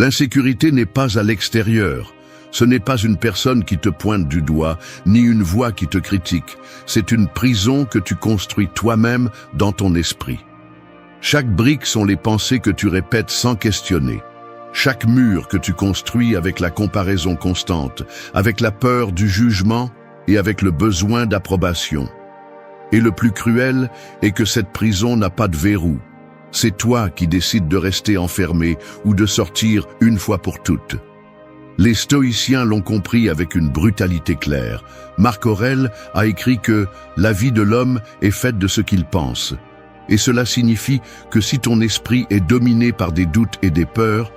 L'insécurité n'est pas à l'extérieur. Ce n'est pas une personne qui te pointe du doigt, ni une voix qui te critique. C'est une prison que tu construis toi-même dans ton esprit. Chaque brique sont les pensées que tu répètes sans questionner. Chaque mur que tu construis avec la comparaison constante, avec la peur du jugement et avec le besoin d'approbation. Et le plus cruel est que cette prison n'a pas de verrou. C'est toi qui décides de rester enfermé ou de sortir une fois pour toutes. Les stoïciens l'ont compris avec une brutalité claire. Marc Aurèle a écrit que la vie de l'homme est faite de ce qu'il pense. Et cela signifie que si ton esprit est dominé par des doutes et des peurs,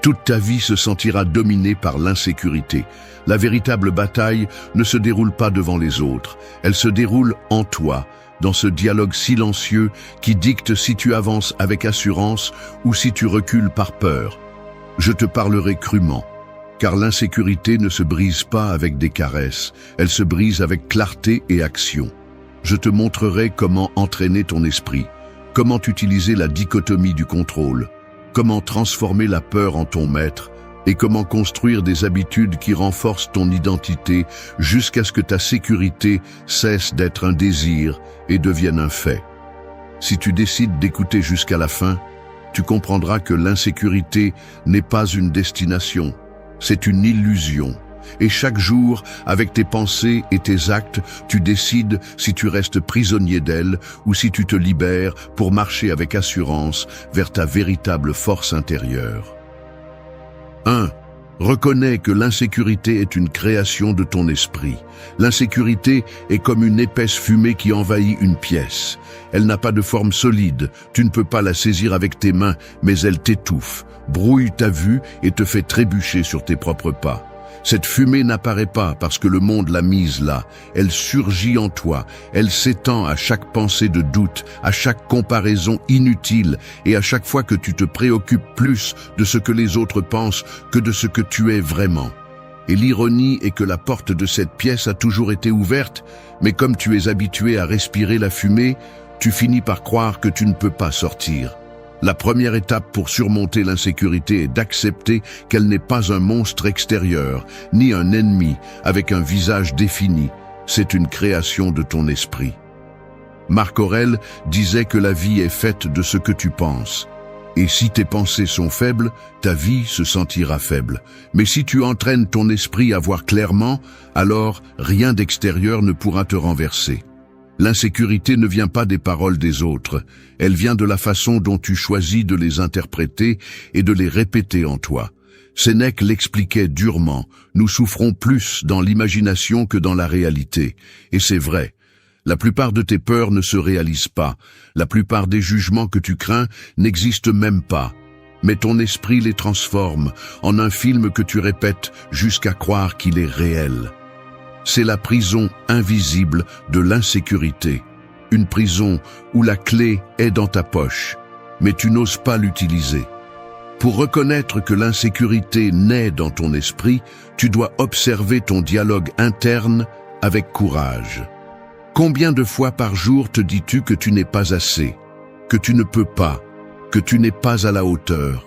toute ta vie se sentira dominée par l'insécurité. La véritable bataille ne se déroule pas devant les autres, elle se déroule en toi, dans ce dialogue silencieux qui dicte si tu avances avec assurance ou si tu recules par peur. Je te parlerai crûment, car l'insécurité ne se brise pas avec des caresses, elle se brise avec clarté et action. Je te montrerai comment entraîner ton esprit, comment utiliser la dichotomie du contrôle, comment transformer la peur en ton maître et comment construire des habitudes qui renforcent ton identité jusqu'à ce que ta sécurité cesse d'être un désir et devienne un fait. Si tu décides d'écouter jusqu'à la fin, tu comprendras que l'insécurité n'est pas une destination, c'est une illusion. Et chaque jour, avec tes pensées et tes actes, tu décides si tu restes prisonnier d'elle ou si tu te libères pour marcher avec assurance vers ta véritable force intérieure. 1. Reconnais que l'insécurité est une création de ton esprit. L'insécurité est comme une épaisse fumée qui envahit une pièce. Elle n'a pas de forme solide, tu ne peux pas la saisir avec tes mains, mais elle t'étouffe, brouille ta vue et te fait trébucher sur tes propres pas. Cette fumée n'apparaît pas parce que le monde l'a mise là. Elle surgit en toi. Elle s'étend à chaque pensée de doute, à chaque comparaison inutile et à chaque fois que tu te préoccupes plus de ce que les autres pensent que de ce que tu es vraiment. Et l'ironie est que la porte de cette pièce a toujours été ouverte, mais comme tu es habitué à respirer la fumée, tu finis par croire que tu ne peux pas sortir. La première étape pour surmonter l'insécurité est d'accepter qu'elle n'est pas un monstre extérieur, ni un ennemi avec un visage défini. C'est une création de ton esprit. Marc Aurèle disait que la vie est faite de ce que tu penses. Et si tes pensées sont faibles, ta vie se sentira faible. Mais si tu entraînes ton esprit à voir clairement, alors rien d'extérieur ne pourra te renverser. L'insécurité ne vient pas des paroles des autres, elle vient de la façon dont tu choisis de les interpréter et de les répéter en toi. Sénèque l'expliquait durement, nous souffrons plus dans l'imagination que dans la réalité. Et c'est vrai, la plupart de tes peurs ne se réalisent pas, la plupart des jugements que tu crains n'existent même pas. Mais ton esprit les transforme en un film que tu répètes jusqu'à croire qu'il est réel. C'est la prison invisible de l'insécurité. Une prison où la clé est dans ta poche, mais tu n'oses pas l'utiliser. Pour reconnaître que l'insécurité naît dans ton esprit, tu dois observer ton dialogue interne avec courage. Combien de fois par jour te dis-tu que tu n'es pas assez, que tu ne peux pas, que tu n'es pas à la hauteur?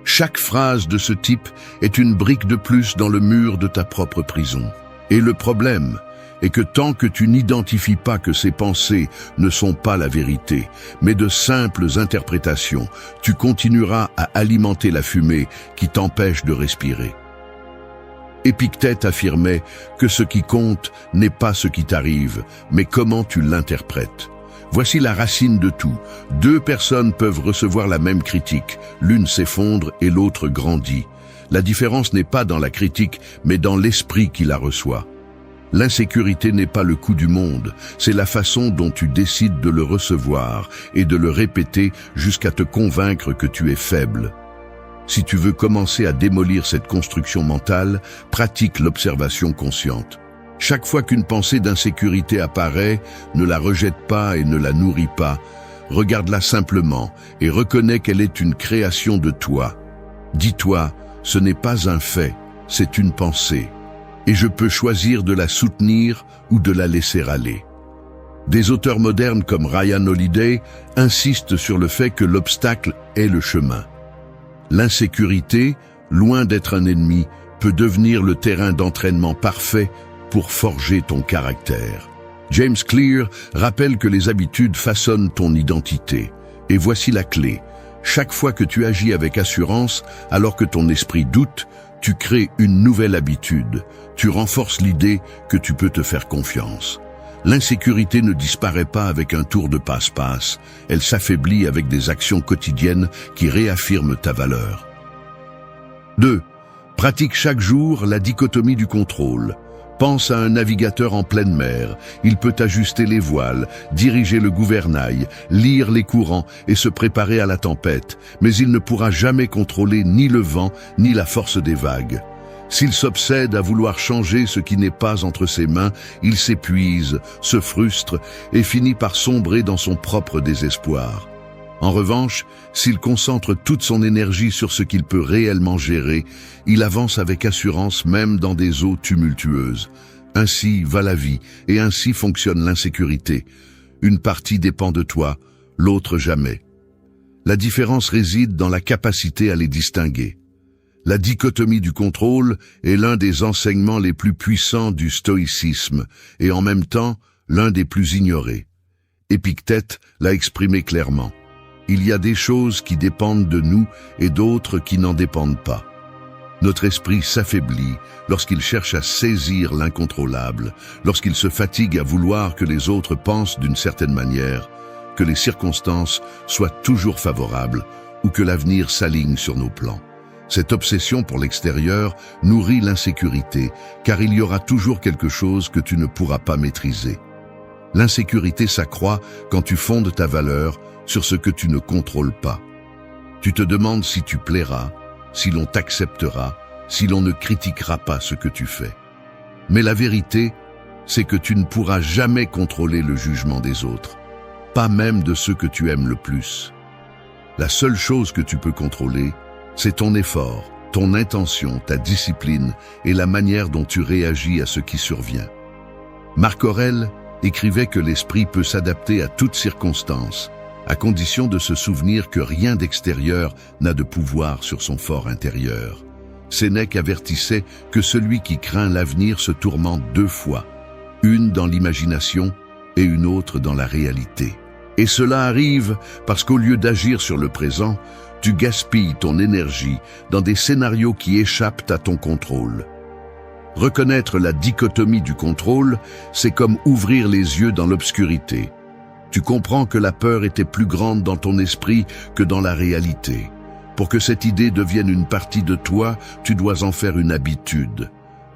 Chaque phrase de ce type est une brique de plus dans le mur de ta propre prison. Et le problème est que tant que tu n'identifies pas que ces pensées ne sont pas la vérité, mais de simples interprétations, tu continueras à alimenter la fumée qui t'empêche de respirer. Épictète affirmait que ce qui compte n'est pas ce qui t'arrive, mais comment tu l'interprètes. Voici la racine de tout. 2 personnes peuvent recevoir la même critique, l'une s'effondre et l'autre grandit. La différence n'est pas dans la critique, mais dans l'esprit qui la reçoit. L'insécurité n'est pas le coup du monde, c'est la façon dont tu décides de le recevoir et de le répéter jusqu'à te convaincre que tu es faible. Si tu veux commencer à démolir cette construction mentale, pratique l'observation consciente. Chaque fois qu'une pensée d'insécurité apparaît, ne la rejette pas et ne la nourris pas. Regarde-la simplement et reconnais qu'elle est une création de toi. Dis-toi, ce n'est pas un fait, c'est une pensée. Et je peux choisir de la soutenir ou de la laisser aller. Des auteurs modernes comme Ryan Holiday insistent sur le fait que l'obstacle est le chemin. L'insécurité, loin d'être un ennemi, peut devenir le terrain d'entraînement parfait pour forger ton caractère. James Clear rappelle que les habitudes façonnent ton identité. Et voici la clé. Chaque fois que tu agis avec assurance, alors que ton esprit doute, tu crées une nouvelle habitude. Tu renforces l'idée que tu peux te faire confiance. L'insécurité ne disparaît pas avec un tour de passe-passe. Elle s'affaiblit avec des actions quotidiennes qui réaffirment ta valeur. 2. Pratique chaque jour la dichotomie du contrôle. Pense à un navigateur en pleine mer. Il peut ajuster les voiles, diriger le gouvernail, lire les courants et se préparer à la tempête, mais il ne pourra jamais contrôler ni le vent ni la force des vagues. S'il s'obsède à vouloir changer ce qui n'est pas entre ses mains, il s'épuise, se frustre et finit par sombrer dans son propre désespoir. En revanche, s'il concentre toute son énergie sur ce qu'il peut réellement gérer, il avance avec assurance même dans des eaux tumultueuses. Ainsi va la vie, et ainsi fonctionne l'insécurité. Une partie dépend de toi, l'autre jamais. La différence réside dans la capacité à les distinguer. La dichotomie du contrôle est l'un des enseignements les plus puissants du stoïcisme, et en même temps l'un des plus ignorés. Épictète l'a exprimé clairement. Il y a des choses qui dépendent de nous et d'autres qui n'en dépendent pas. Notre esprit s'affaiblit lorsqu'il cherche à saisir l'incontrôlable, lorsqu'il se fatigue à vouloir que les autres pensent d'une certaine manière, que les circonstances soient toujours favorables ou que l'avenir s'aligne sur nos plans. Cette obsession pour l'extérieur nourrit l'insécurité, car il y aura toujours quelque chose que tu ne pourras pas maîtriser. L'insécurité s'accroît quand tu fondes ta valeur sur ce que tu ne contrôles pas. Tu te demandes si tu plairas, si l'on t'acceptera, si l'on ne critiquera pas ce que tu fais. Mais la vérité, c'est que tu ne pourras jamais contrôler le jugement des autres, pas même de ceux que tu aimes le plus. La seule chose que tu peux contrôler, c'est ton effort, ton intention, ta discipline et la manière dont tu réagis à ce qui survient. Marc Aurèle écrivait que l'esprit peut s'adapter à toutes circonstances, à condition de se souvenir que rien d'extérieur n'a de pouvoir sur son fort intérieur. Sénèque avertissait que celui qui craint l'avenir se tourmente 2 fois, une dans l'imagination et une autre dans la réalité. Et cela arrive parce qu'au lieu d'agir sur le présent, tu gaspilles ton énergie dans des scénarios qui échappent à ton contrôle. Reconnaître la dichotomie du contrôle, c'est comme ouvrir les yeux dans l'obscurité. Tu comprends que la peur était plus grande dans ton esprit que dans la réalité. Pour que cette idée devienne une partie de toi, tu dois en faire une habitude.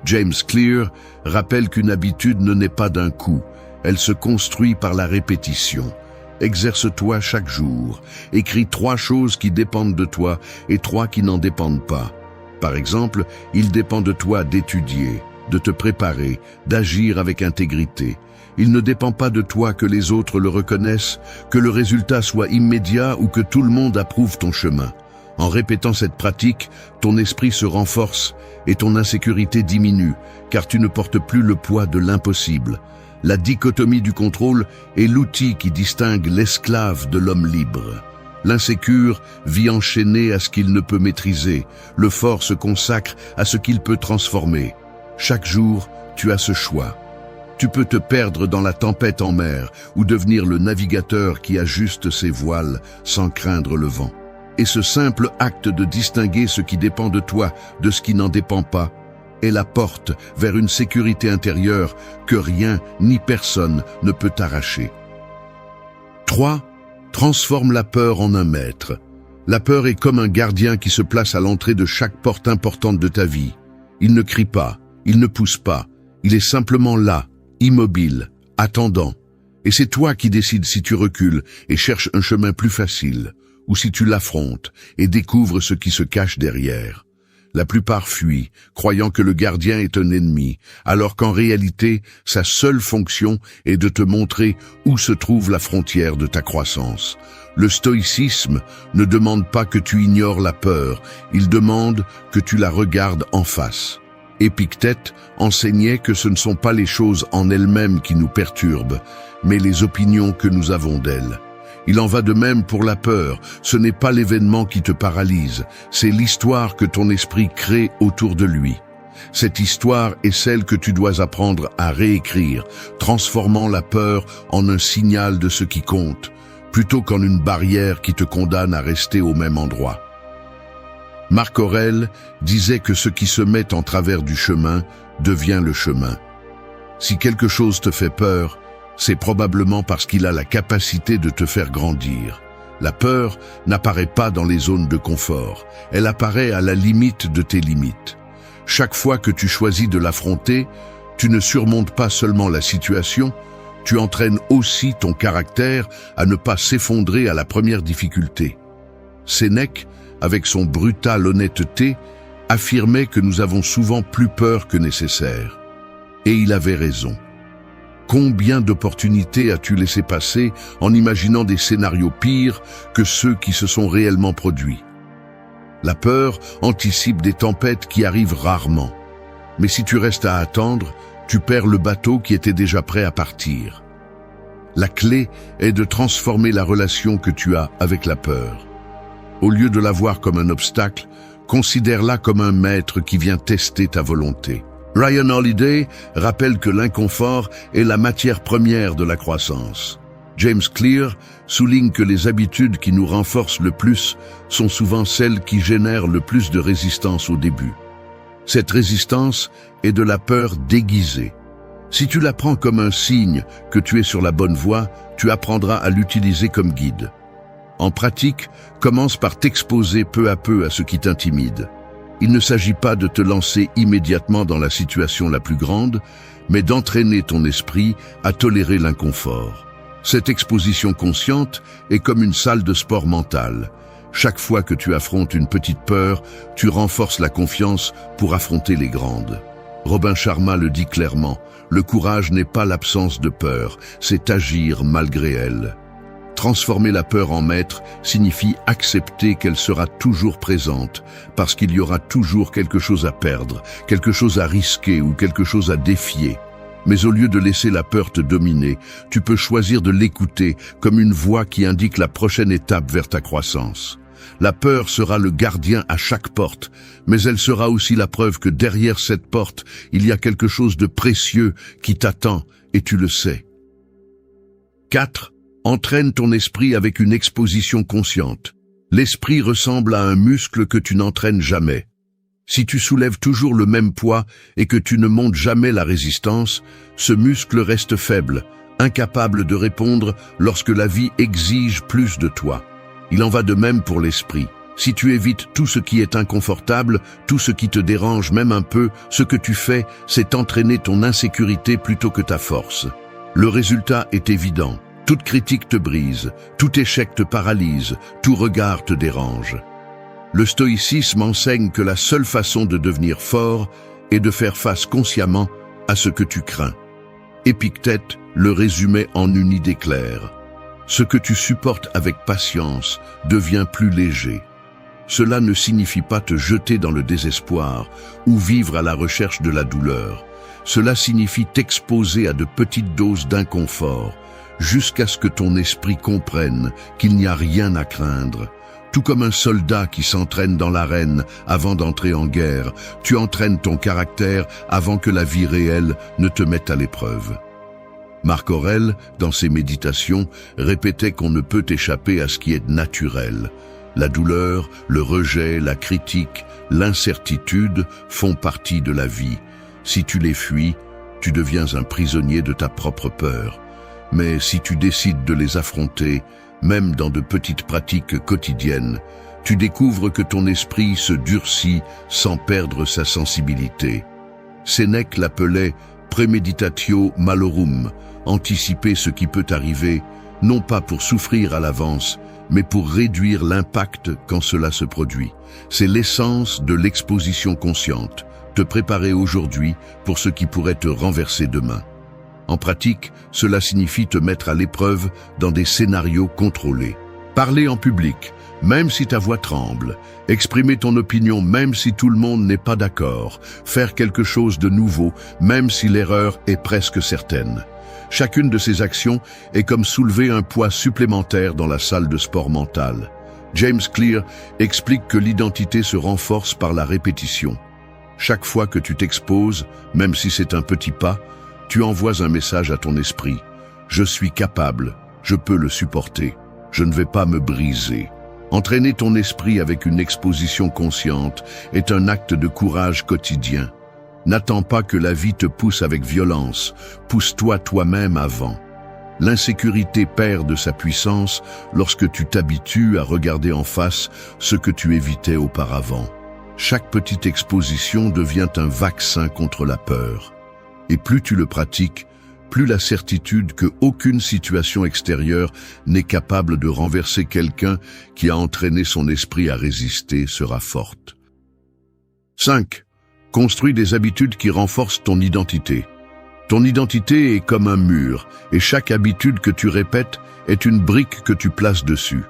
James Clear rappelle qu'une habitude ne naît pas d'un coup, elle se construit par la répétition. Exerce-toi chaque jour. Écris 3 choses qui dépendent de toi et 3 qui n'en dépendent pas. Par exemple, il dépend de toi d'étudier, de te préparer, d'agir avec intégrité. Il ne dépend pas de toi que les autres le reconnaissent, que le résultat soit immédiat ou que tout le monde approuve ton chemin. En répétant cette pratique, ton esprit se renforce et ton insécurité diminue, car tu ne portes plus le poids de l'impossible. La dichotomie du contrôle est l'outil qui distingue l'esclave de l'homme libre. L'insécure vit enchaîné à ce qu'il ne peut maîtriser. Le fort se consacre à ce qu'il peut transformer. Chaque jour, tu as ce choix. Tu peux te perdre dans la tempête en mer ou devenir le navigateur qui ajuste ses voiles sans craindre le vent. Et ce simple acte de distinguer ce qui dépend de toi de ce qui n'en dépend pas est la porte vers une sécurité intérieure que rien ni personne ne peut t'arracher. 3. Transforme la peur en un maître. La peur est comme un gardien qui se place à l'entrée de chaque porte importante de ta vie. Il ne crie pas, il ne pousse pas, il est simplement là, immobile, attendant. Et c'est toi qui décides si tu recules et cherches un chemin plus facile, ou si tu l'affrontes et découvres ce qui se cache derrière. La plupart fuient, croyant que le gardien est un ennemi, alors qu'en réalité, sa seule fonction est de te montrer où se trouve la frontière de ta croissance. Le stoïcisme ne demande pas que tu ignores la peur, il demande que tu la regardes en face. Épictète enseignait que ce ne sont pas les choses en elles-mêmes qui nous perturbent, mais les opinions que nous avons d'elles. Il en va de même pour la peur. Ce n'est pas l'événement qui te paralyse, c'est l'histoire que ton esprit crée autour de lui. Cette histoire est celle que tu dois apprendre à réécrire, transformant la peur en un signal de ce qui compte, plutôt qu'en une barrière qui te condamne à rester au même endroit. Marc Aurèle disait que ce qui se met en travers du chemin devient le chemin. Si quelque chose te fait peur, c'est probablement parce qu'il a la capacité de te faire grandir. La peur n'apparaît pas dans les zones de confort, elle apparaît à la limite de tes limites. Chaque fois que tu choisis de l'affronter, tu ne surmontes pas seulement la situation, tu entraînes aussi ton caractère à ne pas s'effondrer à la première difficulté. Sénèque, avec son brutale honnêteté, affirmait que nous avons souvent plus peur que nécessaire. Et il avait raison. Combien d'opportunités as-tu laissé passer en imaginant des scénarios pires que ceux qui se sont réellement produits? La peur anticipe des tempêtes qui arrivent rarement. Mais si tu restes à attendre, tu perds le bateau qui était déjà prêt à partir. La clé est de transformer la relation que tu as avec la peur. Au lieu de la voir comme un obstacle, considère-la comme un maître qui vient tester ta volonté. Ryan Holiday rappelle que l'inconfort est la matière première de la croissance. James Clear souligne que les habitudes qui nous renforcent le plus sont souvent celles qui génèrent le plus de résistance au début. Cette résistance est de la peur déguisée. Si tu la prends comme un signe que tu es sur la bonne voie, tu apprendras à l'utiliser comme guide. En pratique, commence par t'exposer peu à peu à ce qui t'intimide. Il ne s'agit pas de te lancer immédiatement dans la situation la plus grande, mais d'entraîner ton esprit à tolérer l'inconfort. Cette exposition consciente est comme une salle de sport mental. Chaque fois que tu affrontes une petite peur, tu renforces la confiance pour affronter les grandes. Robin Sharma le dit clairement, le courage n'est pas l'absence de peur, c'est agir malgré elle. Transformer la peur en maître signifie accepter qu'elle sera toujours présente, parce qu'il y aura toujours quelque chose à perdre, quelque chose à risquer ou quelque chose à défier. Mais au lieu de laisser la peur te dominer, tu peux choisir de l'écouter comme une voix qui indique la prochaine étape vers ta croissance. La peur sera le gardien à chaque porte, mais elle sera aussi la preuve que derrière cette porte, il y a quelque chose de précieux qui t'attend, et tu le sais. 4. Entraîne ton esprit avec une exposition consciente. L'esprit ressemble à un muscle que tu n'entraînes jamais. Si tu soulèves toujours le même poids et que tu ne montes jamais la résistance, ce muscle reste faible, incapable de répondre lorsque la vie exige plus de toi. Il en va de même pour l'esprit. Si tu évites tout ce qui est inconfortable, tout ce qui te dérange même un peu, ce que tu fais, c'est entraîner ton insécurité plutôt que ta force. Le résultat est évident. Toute critique te brise, tout échec te paralyse, tout regard te dérange. Le stoïcisme enseigne que la seule façon de devenir fort est de faire face consciemment à ce que tu crains. Épictète le résumait en une idée claire. Ce que tu supportes avec patience devient plus léger. Cela ne signifie pas te jeter dans le désespoir ou vivre à la recherche de la douleur. Cela signifie t'exposer à de petites doses d'inconfort, jusqu'à ce que ton esprit comprenne qu'il n'y a rien à craindre. Tout comme un soldat qui s'entraîne dans l'arène avant d'entrer en guerre, tu entraînes ton caractère avant que la vie réelle ne te mette à l'épreuve. Marc Aurèle, dans ses méditations, répétait qu'on ne peut échapper à ce qui est naturel. La douleur, le rejet, la critique, l'incertitude font partie de la vie. Si tu les fuis, tu deviens un prisonnier de ta propre peur. Mais si tu décides de les affronter, même dans de petites pratiques quotidiennes, tu découvres que ton esprit se durcit sans perdre sa sensibilité. Sénèque l'appelait premeditatio malorum, anticiper ce qui peut arriver, non pas pour souffrir à l'avance, mais pour réduire l'impact quand cela se produit. C'est l'essence de l'exposition consciente, te préparer aujourd'hui pour ce qui pourrait te renverser demain. En pratique, cela signifie te mettre à l'épreuve dans des scénarios contrôlés. Parler en public, même si ta voix tremble. Exprimer ton opinion, même si tout le monde n'est pas d'accord. Faire quelque chose de nouveau, même si l'erreur est presque certaine. Chacune de ces actions est comme soulever un poids supplémentaire dans la salle de sport mental. James Clear explique que l'identité se renforce par la répétition. Chaque fois que tu t'exposes, même si c'est un petit pas, tu envoies un message à ton esprit. Je suis capable, je peux le supporter, je ne vais pas me briser. Entraîner ton esprit avec une exposition consciente est un acte de courage quotidien. N'attends pas que la vie te pousse avec violence, pousse-toi toi-même avant. L'insécurité perd de sa puissance lorsque tu t'habitues à regarder en face ce que tu évitais auparavant. Chaque petite exposition devient un vaccin contre la peur. Et plus tu le pratiques, plus la certitude qu'aucune situation extérieure n'est capable de renverser quelqu'un qui a entraîné son esprit à résister sera forte. 5. Construis des habitudes qui renforcent ton identité. Ton identité est comme un mur, et chaque habitude que tu répètes est une brique que tu places dessus.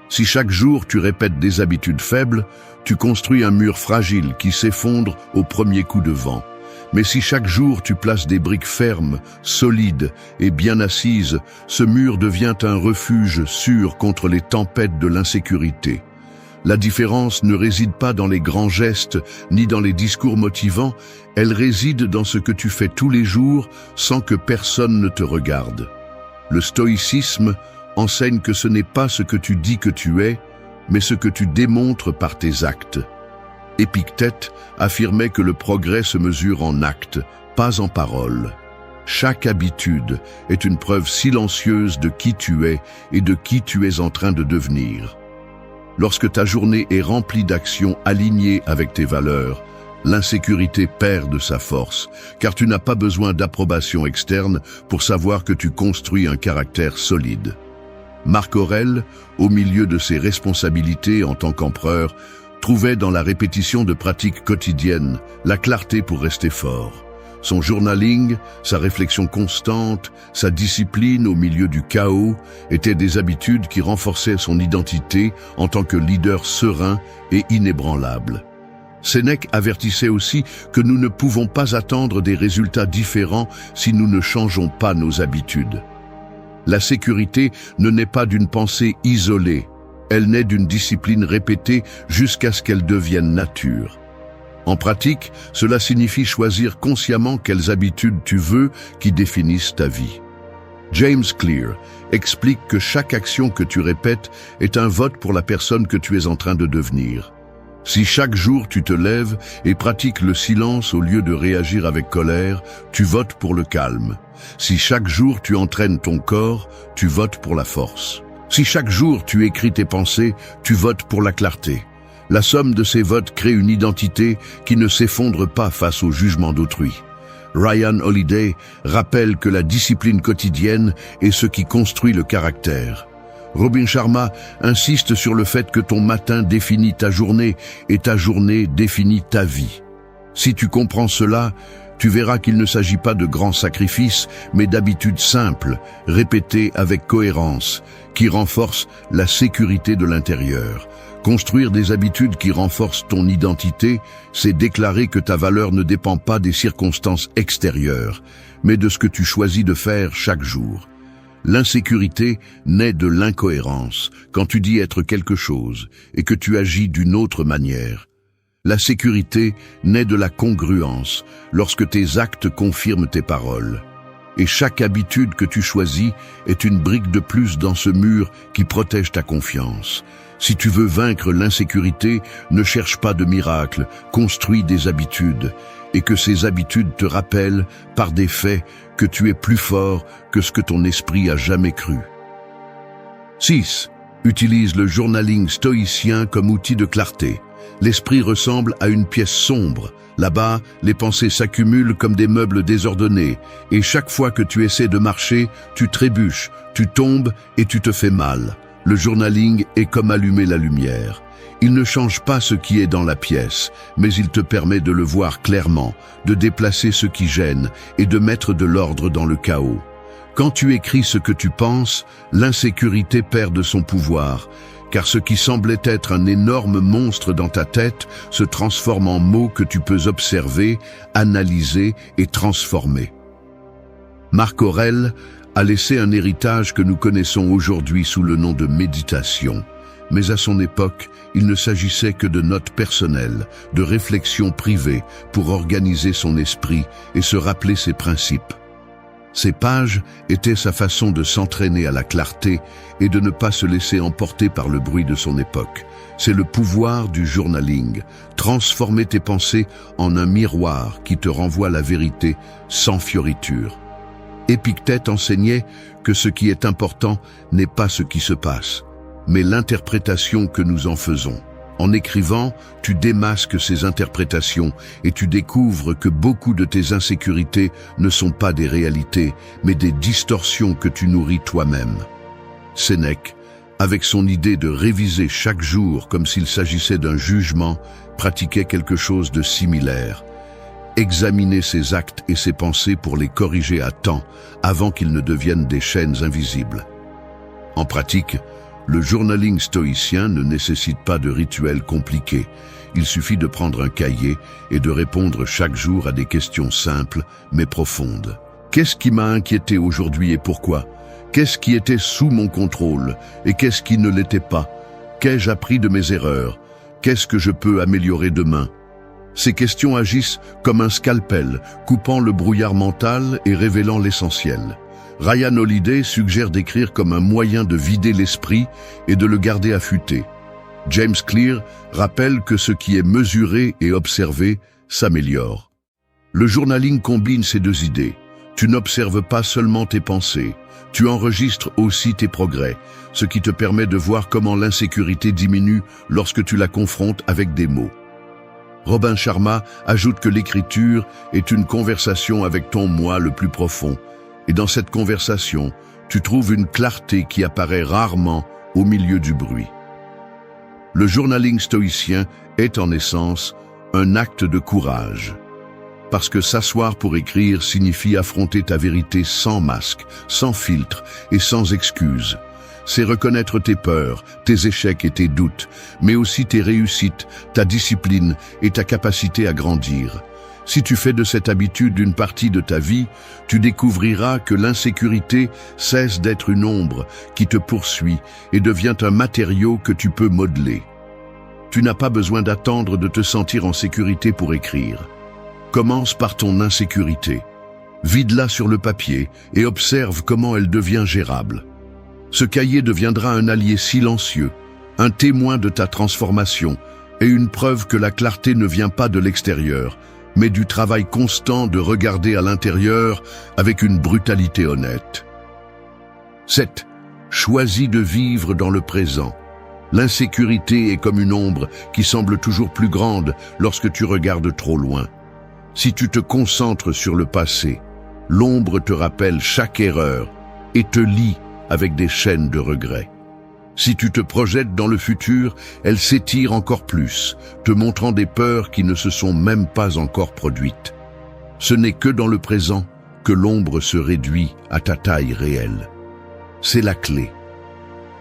Si chaque jour tu répètes des habitudes faibles, tu construis un mur fragile qui s'effondre au premier coup de vent. Mais si chaque jour tu places des briques fermes, solides et bien assises, ce mur devient un refuge sûr contre les tempêtes de l'insécurité. La différence ne réside pas dans les grands gestes ni dans les discours motivants, elle réside dans ce que tu fais tous les jours sans que personne ne te regarde. Le stoïcisme enseigne que ce n'est pas ce que tu dis que tu es, mais ce que tu démontres par tes actes. Épictète affirmait que le progrès se mesure en actes, pas en paroles. Chaque habitude est une preuve silencieuse de qui tu es et de qui tu es en train de devenir. Lorsque ta journée est remplie d'actions alignées avec tes valeurs, l'insécurité perd de sa force, car tu n'as pas besoin d'approbation externe pour savoir que tu construis un caractère solide. Marc Aurèle, au milieu de ses responsabilités en tant qu'empereur, trouvait dans la répétition de pratiques quotidiennes la clarté pour rester fort. Son journaling, sa réflexion constante, sa discipline au milieu du chaos étaient des habitudes qui renforçaient son identité en tant que leader serein et inébranlable. Sénèque avertissait aussi que nous ne pouvons pas attendre des résultats différents si nous ne changeons pas nos habitudes. La sécurité ne naît pas d'une pensée isolée, elle naît d'une discipline répétée jusqu'à ce qu'elle devienne nature. En pratique, cela signifie choisir consciemment quelles habitudes tu veux qui définissent ta vie. James Clear explique que chaque action que tu répètes est un vote pour la personne que tu es en train de devenir. Si chaque jour tu te lèves et pratiques le silence au lieu de réagir avec colère, tu votes pour le calme. Si chaque jour tu entraînes ton corps, tu votes pour la force. Si chaque jour tu écris tes pensées, tu votes pour la clarté. La somme de ces votes crée une identité qui ne s'effondre pas face au jugement d'autrui. Ryan Holiday rappelle que la discipline quotidienne est ce qui construit le caractère. Robin Sharma insiste sur le fait que ton matin définit ta journée et ta journée définit ta vie. Si tu comprends cela, tu verras qu'il ne s'agit pas de grands sacrifices, mais d'habitudes simples, répétées avec cohérence, qui renforcent la sécurité de l'intérieur. Construire des habitudes qui renforcent ton identité, c'est déclarer que ta valeur ne dépend pas des circonstances extérieures, mais de ce que tu choisis de faire chaque jour. L'insécurité naît de l'incohérence, quand tu dis être quelque chose et que tu agis d'une autre manière. La sécurité naît de la congruence, lorsque tes actes confirment tes paroles. Et chaque habitude que tu choisis est une brique de plus dans ce mur qui protège ta confiance. Si tu veux vaincre l'insécurité, ne cherche pas de miracle, construis des habitudes, et que ces habitudes te rappellent, par des faits, que tu es plus fort que ce que ton esprit a jamais cru. 6. Utilise le journaling stoïcien comme outil de clarté. L'esprit ressemble à une pièce sombre. Là-bas, les pensées s'accumulent comme des meubles désordonnés, et chaque fois que tu essaies de marcher, tu trébuches, tu tombes et tu te fais mal. Le journaling est comme allumer la lumière. Il ne change pas ce qui est dans la pièce, mais il te permet de le voir clairement, de déplacer ce qui gêne et de mettre de l'ordre dans le chaos. Quand tu écris ce que tu penses, l'insécurité perd de son pouvoir, car ce qui semblait être un énorme monstre dans ta tête se transforme en mots que tu peux observer, analyser et transformer. Marc Aurèle a laissé un héritage que nous connaissons aujourd'hui sous le nom de méditation. Mais à son époque, il ne s'agissait que de notes personnelles, de réflexions privées pour organiser son esprit et se rappeler ses principes. Ces pages étaient sa façon de s'entraîner à la clarté et de ne pas se laisser emporter par le bruit de son époque. C'est le pouvoir du journaling, transformer tes pensées en un miroir qui te renvoie la vérité sans fioriture. Épictète enseignait que ce qui est important n'est pas ce qui se passe, mais l'interprétation que nous en faisons. En écrivant, tu démasques ces interprétations et tu découvres que beaucoup de tes insécurités ne sont pas des réalités, mais des distorsions que tu nourris toi-même. Sénèque, avec son idée de réviser chaque jour comme s'il s'agissait d'un jugement, pratiquait quelque chose de similaire. Examiner ses actes et ses pensées pour les corriger à temps, avant qu'ils ne deviennent des chaînes invisibles. En pratique, le journaling stoïcien ne nécessite pas de rituel compliqué. Il suffit de prendre un cahier et de répondre chaque jour à des questions simples mais profondes. Qu'est-ce qui m'a inquiété aujourd'hui et pourquoi? Qu'est-ce qui était sous mon contrôle et qu'est-ce qui ne l'était pas? Qu'ai-je appris de mes erreurs? Qu'est-ce que je peux améliorer demain? Ces questions agissent comme un scalpel, coupant le brouillard mental et révélant l'essentiel. Ryan Holiday suggère d'écrire comme un moyen de vider l'esprit et de le garder affûté. James Clear rappelle que ce qui est mesuré et observé s'améliore. Le journaling combine ces deux idées. Tu n'observes pas seulement tes pensées, tu enregistres aussi tes progrès, ce qui te permet de voir comment l'insécurité diminue lorsque tu la confrontes avec des mots. Robin Sharma ajoute que l'écriture est une conversation avec ton moi le plus profond, et dans cette conversation, tu trouves une clarté qui apparaît rarement au milieu du bruit. Le journaling stoïcien est en essence un acte de courage. Parce que s'asseoir pour écrire signifie affronter ta vérité sans masque, sans filtre et sans excuse. C'est reconnaître tes peurs, tes échecs et tes doutes, mais aussi tes réussites, ta discipline et ta capacité à grandir. Si tu fais de cette habitude une partie de ta vie, tu découvriras que l'insécurité cesse d'être une ombre qui te poursuit et devient un matériau que tu peux modeler. Tu n'as pas besoin d'attendre de te sentir en sécurité pour écrire. Commence par ton insécurité. Vide-la sur le papier et observe comment elle devient gérable. Ce cahier deviendra un allié silencieux, un témoin de ta transformation et une preuve que la clarté ne vient pas de l'extérieur, mais du travail constant de regarder à l'intérieur avec une brutalité honnête. 7. Choisis de vivre dans le présent. L'insécurité est comme une ombre qui semble toujours plus grande lorsque tu regardes trop loin. Si tu te concentres sur le passé, l'ombre te rappelle chaque erreur et te lie avec des chaînes de regrets. Si tu te projettes dans le futur, elle s'étire encore plus, te montrant des peurs qui ne se sont même pas encore produites. Ce n'est que dans le présent que l'ombre se réduit à ta taille réelle. C'est la clé.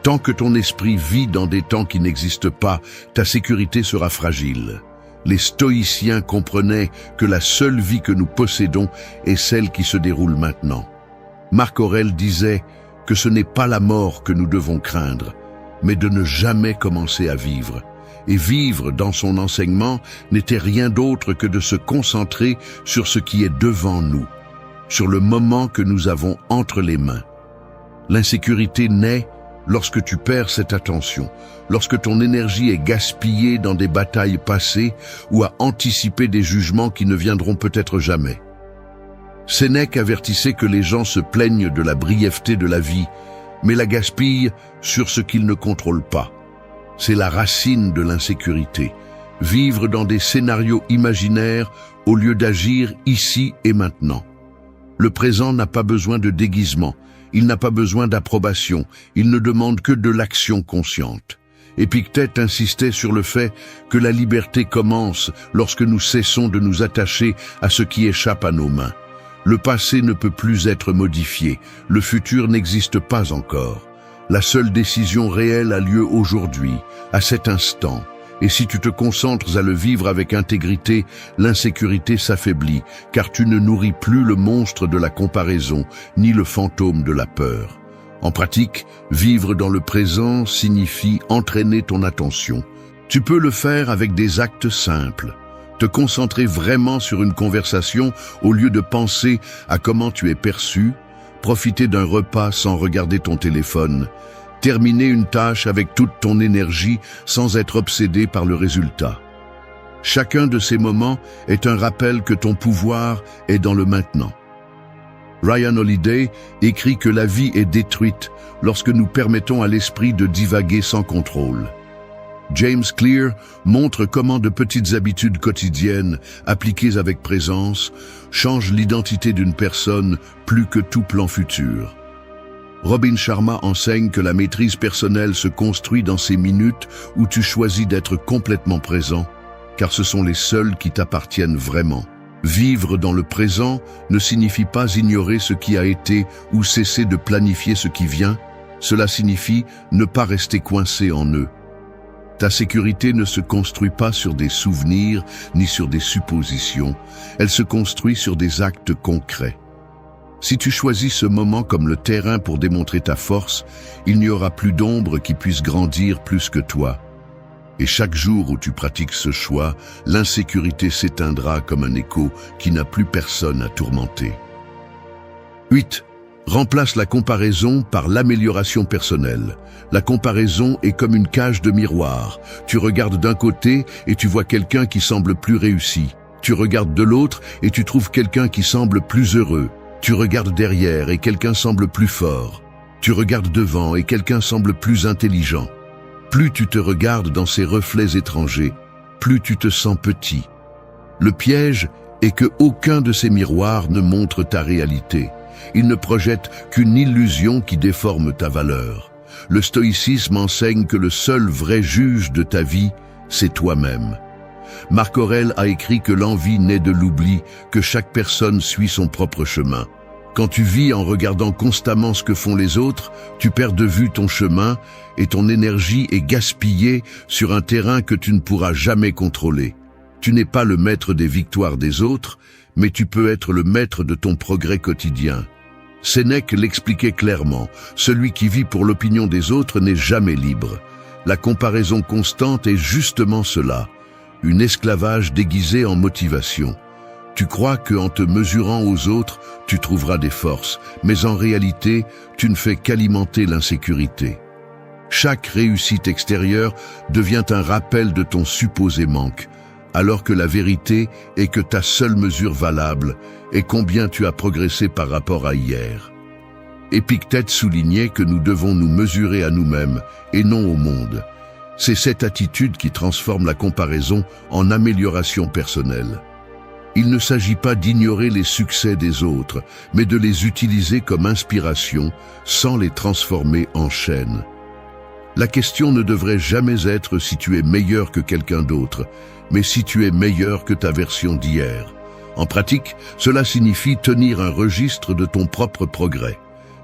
Tant que ton esprit vit dans des temps qui n'existent pas, ta sécurité sera fragile. Les stoïciens comprenaient que la seule vie que nous possédons est celle qui se déroule maintenant. Marc Aurèle disait que ce n'est pas la mort que nous devons craindre, mais de ne jamais commencer à vivre. Et vivre, dans son enseignement, n'était rien d'autre que de se concentrer sur ce qui est devant nous, sur le moment que nous avons entre les mains. L'insécurité naît lorsque tu perds cette attention, lorsque ton énergie est gaspillée dans des batailles passées ou à anticiper des jugements qui ne viendront peut-être jamais. Sénèque avertissait que les gens se plaignent de la brièveté de la vie, mais la gaspillent sur ce qu'ils ne contrôlent pas. C'est la racine de l'insécurité. Vivre dans des scénarios imaginaires au lieu d'agir ici et maintenant. Le présent n'a pas besoin de déguisement, il n'a pas besoin d'approbation, il ne demande que de l'action consciente. Épictète insistait sur le fait que la liberté commence lorsque nous cessons de nous attacher à ce qui échappe à nos mains. Le passé ne peut plus être modifié, le futur n'existe pas encore. La seule décision réelle a lieu aujourd'hui, à cet instant. Et si tu te concentres à le vivre avec intégrité, l'insécurité s'affaiblit, car tu ne nourris plus le monstre de la comparaison, ni le fantôme de la peur. En pratique, vivre dans le présent signifie entraîner ton attention. Tu peux le faire avec des actes simples. Te concentrer vraiment sur une conversation au lieu de penser à comment tu es perçu, profiter d'un repas sans regarder ton téléphone, terminer une tâche avec toute ton énergie sans être obsédé par le résultat. Chacun de ces moments est un rappel que ton pouvoir est dans le maintenant. Ryan Holiday écrit que la vie est détruite lorsque nous permettons à l'esprit de divaguer sans contrôle. James Clear montre comment de petites habitudes quotidiennes, appliquées avec présence, changent l'identité d'une personne plus que tout plan futur. Robin Sharma enseigne que la maîtrise personnelle se construit dans ces minutes où tu choisis d'être complètement présent, car ce sont les seules qui t'appartiennent vraiment. Vivre dans le présent ne signifie pas ignorer ce qui a été ou cesser de planifier ce qui vient, cela signifie ne pas rester coincé en eux. Ta sécurité ne se construit pas sur des souvenirs ni sur des suppositions, elle se construit sur des actes concrets. Si tu choisis ce moment comme le terrain pour démontrer ta force, il n'y aura plus d'ombre qui puisse grandir plus que toi. Et chaque jour où tu pratiques ce choix, l'insécurité s'éteindra comme un écho qui n'a plus personne à tourmenter. 8. Remplace la comparaison par l'amélioration personnelle. La comparaison est comme une cage de miroir. Tu regardes d'un côté et tu vois quelqu'un qui semble plus réussi. Tu regardes de l'autre et tu trouves quelqu'un qui semble plus heureux. Tu regardes derrière et quelqu'un semble plus fort. Tu regardes devant et quelqu'un semble plus intelligent. Plus tu te regardes dans ces reflets étrangers, plus tu te sens petit. Le piège est que aucun de ces miroirs ne montre ta réalité. Ils ne projettent qu'une illusion qui déforme ta valeur. Le stoïcisme enseigne que le seul vrai juge de ta vie, c'est toi-même. Marc Aurèle a écrit que l'envie naît de l'oubli, que chaque personne suit son propre chemin. Quand tu vis en regardant constamment ce que font les autres, tu perds de vue ton chemin et ton énergie est gaspillée sur un terrain que tu ne pourras jamais contrôler. Tu n'es pas le maître des victoires des autres, mais tu peux être le maître de ton progrès quotidien. Sénèque l'expliquait clairement, celui qui vit pour l'opinion des autres n'est jamais libre. La comparaison constante est justement cela, une esclavage déguisé en motivation. Tu crois qu'en te mesurant aux autres, tu trouveras des forces, mais en réalité, tu ne fais qu'alimenter l'insécurité. Chaque réussite extérieure devient un rappel de ton supposé manque, alors que la vérité est que ta seule mesure valable est combien tu as progressé par rapport à hier. Épictète soulignait que nous devons nous mesurer à nous-mêmes et non au monde. C'est cette attitude qui transforme la comparaison en amélioration personnelle. Il ne s'agit pas d'ignorer les succès des autres, mais de les utiliser comme inspiration sans les transformer en chaîne. La question ne devrait jamais être si tu es meilleur que quelqu'un d'autre, mais si tu es meilleur que ta version d'hier. En pratique, cela signifie tenir un registre de ton propre progrès.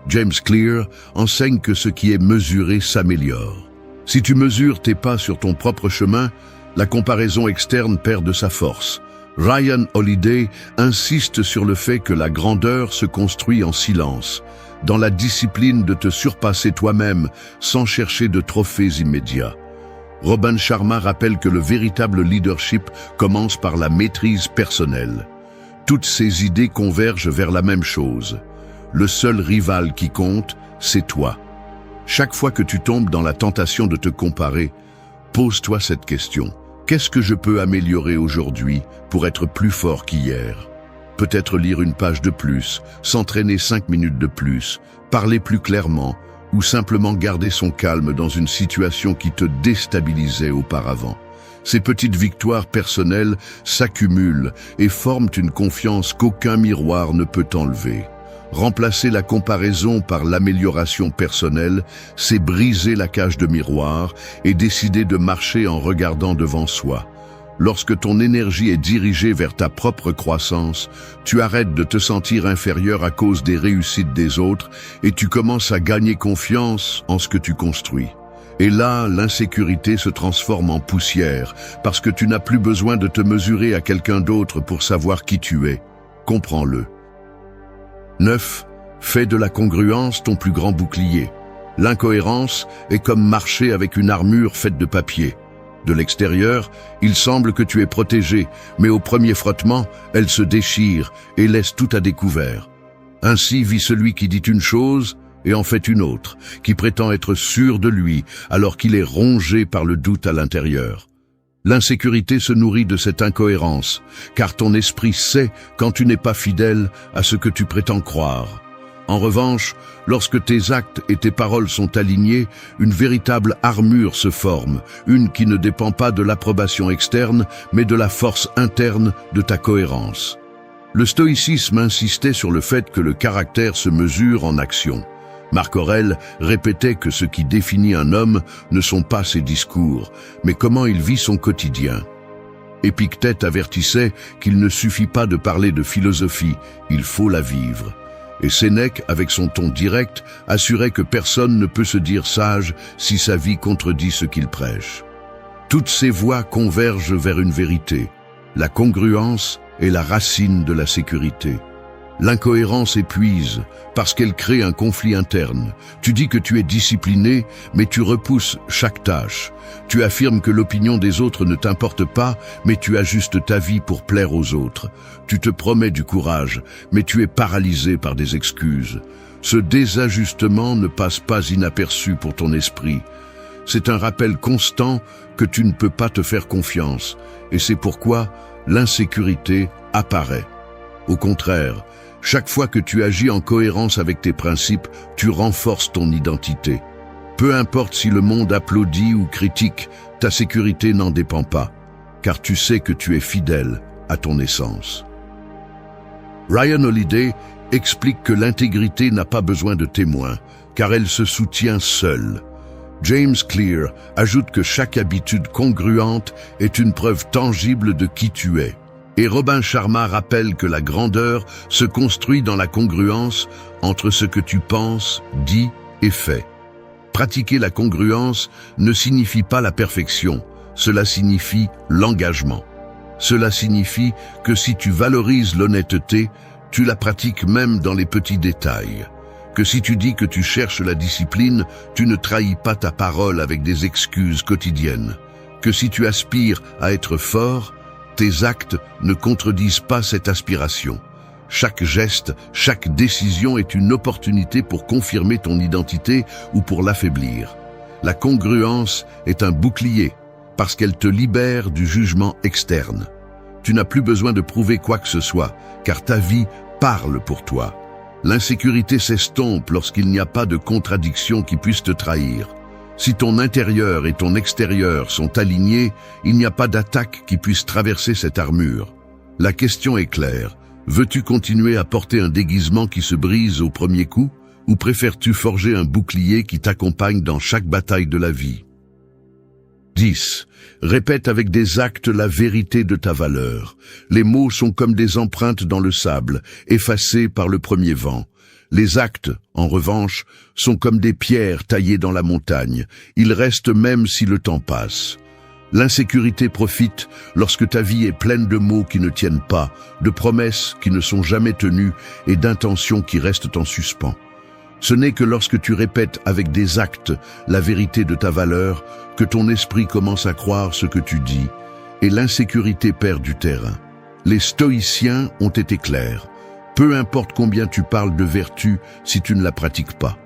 James Clear enseigne que ce qui est mesuré s'améliore. Si tu mesures tes pas sur ton propre chemin, la comparaison externe perd de sa force. Ryan Holiday insiste sur le fait que la grandeur se construit en silence, dans la discipline de te surpasser toi-même sans chercher de trophées immédiats. Robin Sharma rappelle que le véritable leadership commence par la maîtrise personnelle. Toutes ces idées convergent vers la même chose. Le seul rival qui compte, c'est toi. Chaque fois que tu tombes dans la tentation de te comparer, pose-toi cette question. Qu'est-ce que je peux améliorer aujourd'hui pour être plus fort qu'hier? Peut-être lire une page de plus, s'entraîner 5 minutes de plus, parler plus clairement, ou simplement garder son calme dans une situation qui te déstabilisait auparavant. Ces petites victoires personnelles s'accumulent et forment une confiance qu'aucun miroir ne peut enlever. Remplacer la comparaison par l'amélioration personnelle, c'est briser la cage de miroir et décider de marcher en regardant devant soi. Lorsque ton énergie est dirigée vers ta propre croissance, tu arrêtes de te sentir inférieur à cause des réussites des autres et tu commences à gagner confiance en ce que tu construis. Et là, l'insécurité se transforme en poussière parce que tu n'as plus besoin de te mesurer à quelqu'un d'autre pour savoir qui tu es. Comprends-le. 9. Fais de la congruence ton plus grand bouclier. L'incohérence est comme marcher avec une armure faite de papier. De l'extérieur, il semble que tu es protégé, mais au premier frottement, elle se déchire et laisse tout à découvert. Ainsi vit celui qui dit une chose et en fait une autre, qui prétend être sûr de lui alors qu'il est rongé par le doute à l'intérieur. L'insécurité se nourrit de cette incohérence, car ton esprit sait quand tu n'es pas fidèle à ce que tu prétends croire. En revanche, lorsque tes actes et tes paroles sont alignés, une véritable armure se forme, une qui ne dépend pas de l'approbation externe, mais de la force interne de ta cohérence. Le stoïcisme insistait sur le fait que le caractère se mesure en action. Marc Aurèle répétait que ce qui définit un homme ne sont pas ses discours, mais comment il vit son quotidien. Épictète avertissait qu'il ne suffit pas de parler de philosophie, il faut la vivre. Et Sénèque, avec son ton direct, assurait que personne ne peut se dire sage si sa vie contredit ce qu'il prêche. Toutes ces voies convergent vers une vérité. La congruence est la racine de la sécurité. L'incohérence épuise parce qu'elle crée un conflit interne. Tu dis que tu es discipliné, mais tu repousses chaque tâche. Tu affirmes que l'opinion des autres ne t'importe pas, mais tu ajustes ta vie pour plaire aux autres. Tu te promets du courage, mais tu es paralysé par des excuses. Ce désajustement ne passe pas inaperçu pour ton esprit. C'est un rappel constant que tu ne peux pas te faire confiance, et c'est pourquoi l'insécurité apparaît. Au contraire, chaque fois que tu agis en cohérence avec tes principes, tu renforces ton identité. Peu importe si le monde applaudit ou critique, ta sécurité n'en dépend pas, car tu sais que tu es fidèle à ton essence. Ryan Holiday explique que l'intégrité n'a pas besoin de témoins, car elle se soutient seule. James Clear ajoute que chaque habitude congruente est une preuve tangible de qui tu es. Et Robin Sharma rappelle que la grandeur se construit dans la congruence entre ce que tu penses, dis et fais. Pratiquer la congruence ne signifie pas la perfection, cela signifie l'engagement. Cela signifie que si tu valorises l'honnêteté, tu la pratiques même dans les petits détails. Que si tu dis que tu cherches la discipline, tu ne trahis pas ta parole avec des excuses quotidiennes. Que si tu aspires à être fort, tes actes ne contredisent pas cette aspiration. Chaque geste, chaque décision est une opportunité pour confirmer ton identité ou pour l'affaiblir. La congruence est un bouclier parce qu'elle te libère du jugement externe. Tu n'as plus besoin de prouver quoi que ce soit, car ta vie parle pour toi. L'insécurité s'estompe lorsqu'il n'y a pas de contradiction qui puisse te trahir. Si ton intérieur et ton extérieur sont alignés, il n'y a pas d'attaque qui puisse traverser cette armure. La question est claire. Veux-tu continuer à porter un déguisement qui se brise au premier coup, ou préfères-tu forger un bouclier qui t'accompagne dans chaque bataille de la vie? 10. Répète avec des actes la vérité de ta valeur. Les mots sont comme des empreintes dans le sable, effacées par le premier vent. Les actes, en revanche, sont comme des pierres taillées dans la montagne. Ils restent même si le temps passe. L'insécurité profite lorsque ta vie est pleine de mots qui ne tiennent pas, de promesses qui ne sont jamais tenues et d'intentions qui restent en suspens. Ce n'est que lorsque tu répètes avec des actes la vérité de ta valeur que ton esprit commence à croire ce que tu dis, et l'insécurité perd du terrain. Les stoïciens ont été clairs. Peu importe combien tu parles de vertu si tu ne la pratiques pas.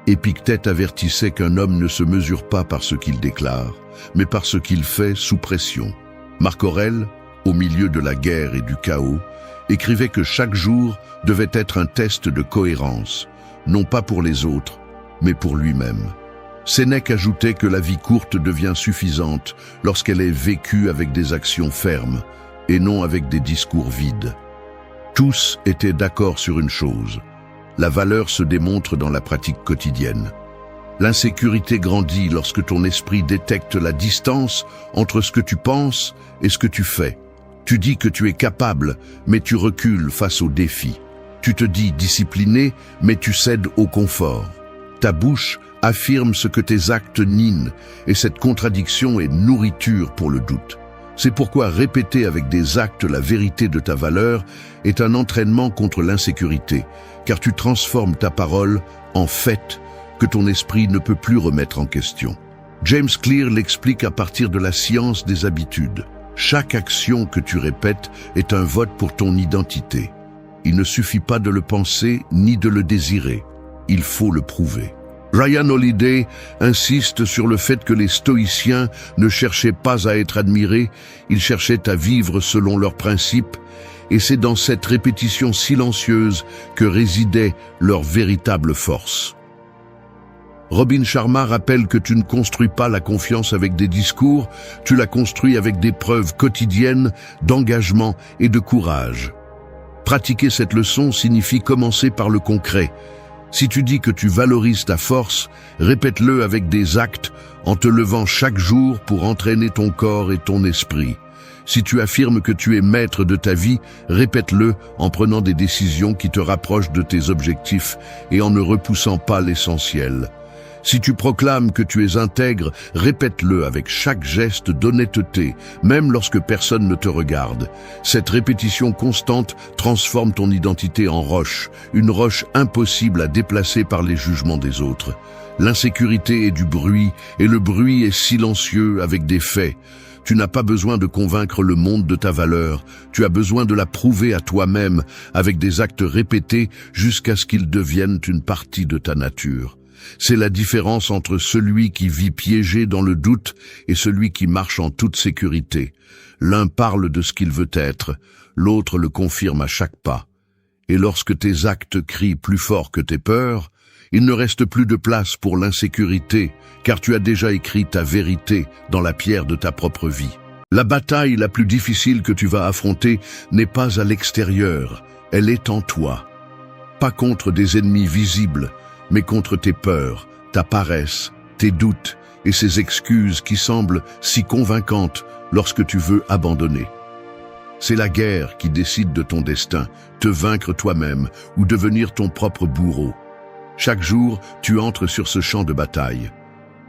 Épictète avertissait qu'un homme ne se mesure pas par ce qu'il déclare, mais par ce qu'il fait sous pression. Marc Aurèle, au milieu de la guerre et du chaos, écrivait que chaque jour devait être un test de cohérence, non pas pour les autres, mais pour lui-même. Sénèque ajoutait que la vie courte devient suffisante lorsqu'elle est vécue avec des actions fermes et non avec des discours vides. Tous étaient d'accord sur une chose. La valeur se démontre dans la pratique quotidienne. L'insécurité grandit lorsque ton esprit détecte la distance entre ce que tu penses et ce que tu fais. Tu dis que tu es capable, mais tu recules face aux défis. Tu te dis discipliné, mais tu cèdes au confort. Ta bouche affirme ce que tes actes nient, et cette contradiction est nourriture pour le doute. C'est pourquoi répéter avec des actes la vérité de ta valeur est un entraînement contre l'insécurité, car tu transformes ta parole en fait que ton esprit ne peut plus remettre en question. James Clear l'explique à partir de la science des habitudes. Chaque action que tu répètes est un vote pour ton identité. Il ne suffit pas de le penser ni de le désirer. Il faut le prouver. Ryan Holiday insiste sur le fait que les stoïciens ne cherchaient pas à être admirés, ils cherchaient à vivre selon leurs principes, et c'est dans cette répétition silencieuse que résidait leur véritable force. Robin Sharma rappelle que tu ne construis pas la confiance avec des discours, tu la construis avec des preuves quotidiennes d'engagement et de courage. Pratiquer cette leçon signifie commencer par le concret. Si tu dis que tu valorises ta force, répète-le avec des actes en te levant chaque jour pour entraîner ton corps et ton esprit. Si tu affirmes que tu es maître de ta vie, répète-le en prenant des décisions qui te rapprochent de tes objectifs et en ne repoussant pas l'essentiel. Si tu proclames que tu es intègre, répète-le avec chaque geste d'honnêteté, même lorsque personne ne te regarde. Cette répétition constante transforme ton identité en roche, une roche impossible à déplacer par les jugements des autres. L'insécurité est du bruit, et le bruit est silencieux avec des faits. Tu n'as pas besoin de convaincre le monde de ta valeur, tu as besoin de la prouver à toi-même avec des actes répétés jusqu'à ce qu'ils deviennent une partie de ta nature. C'est la différence entre celui qui vit piégé dans le doute et celui qui marche en toute sécurité. L'un parle de ce qu'il veut être, l'autre le confirme à chaque pas. Et lorsque tes actes crient plus fort que tes peurs, il ne reste plus de place pour l'insécurité, car tu as déjà écrit ta vérité dans la pierre de ta propre vie. La bataille la plus difficile que tu vas affronter n'est pas à l'extérieur, elle est en toi. Pas contre des ennemis visibles, mais contre tes peurs, ta paresse, tes doutes et ces excuses qui semblent si convaincantes lorsque tu veux abandonner. C'est la guerre qui décide de ton destin, te vaincre toi-même ou devenir ton propre bourreau. Chaque jour, tu entres sur ce champ de bataille.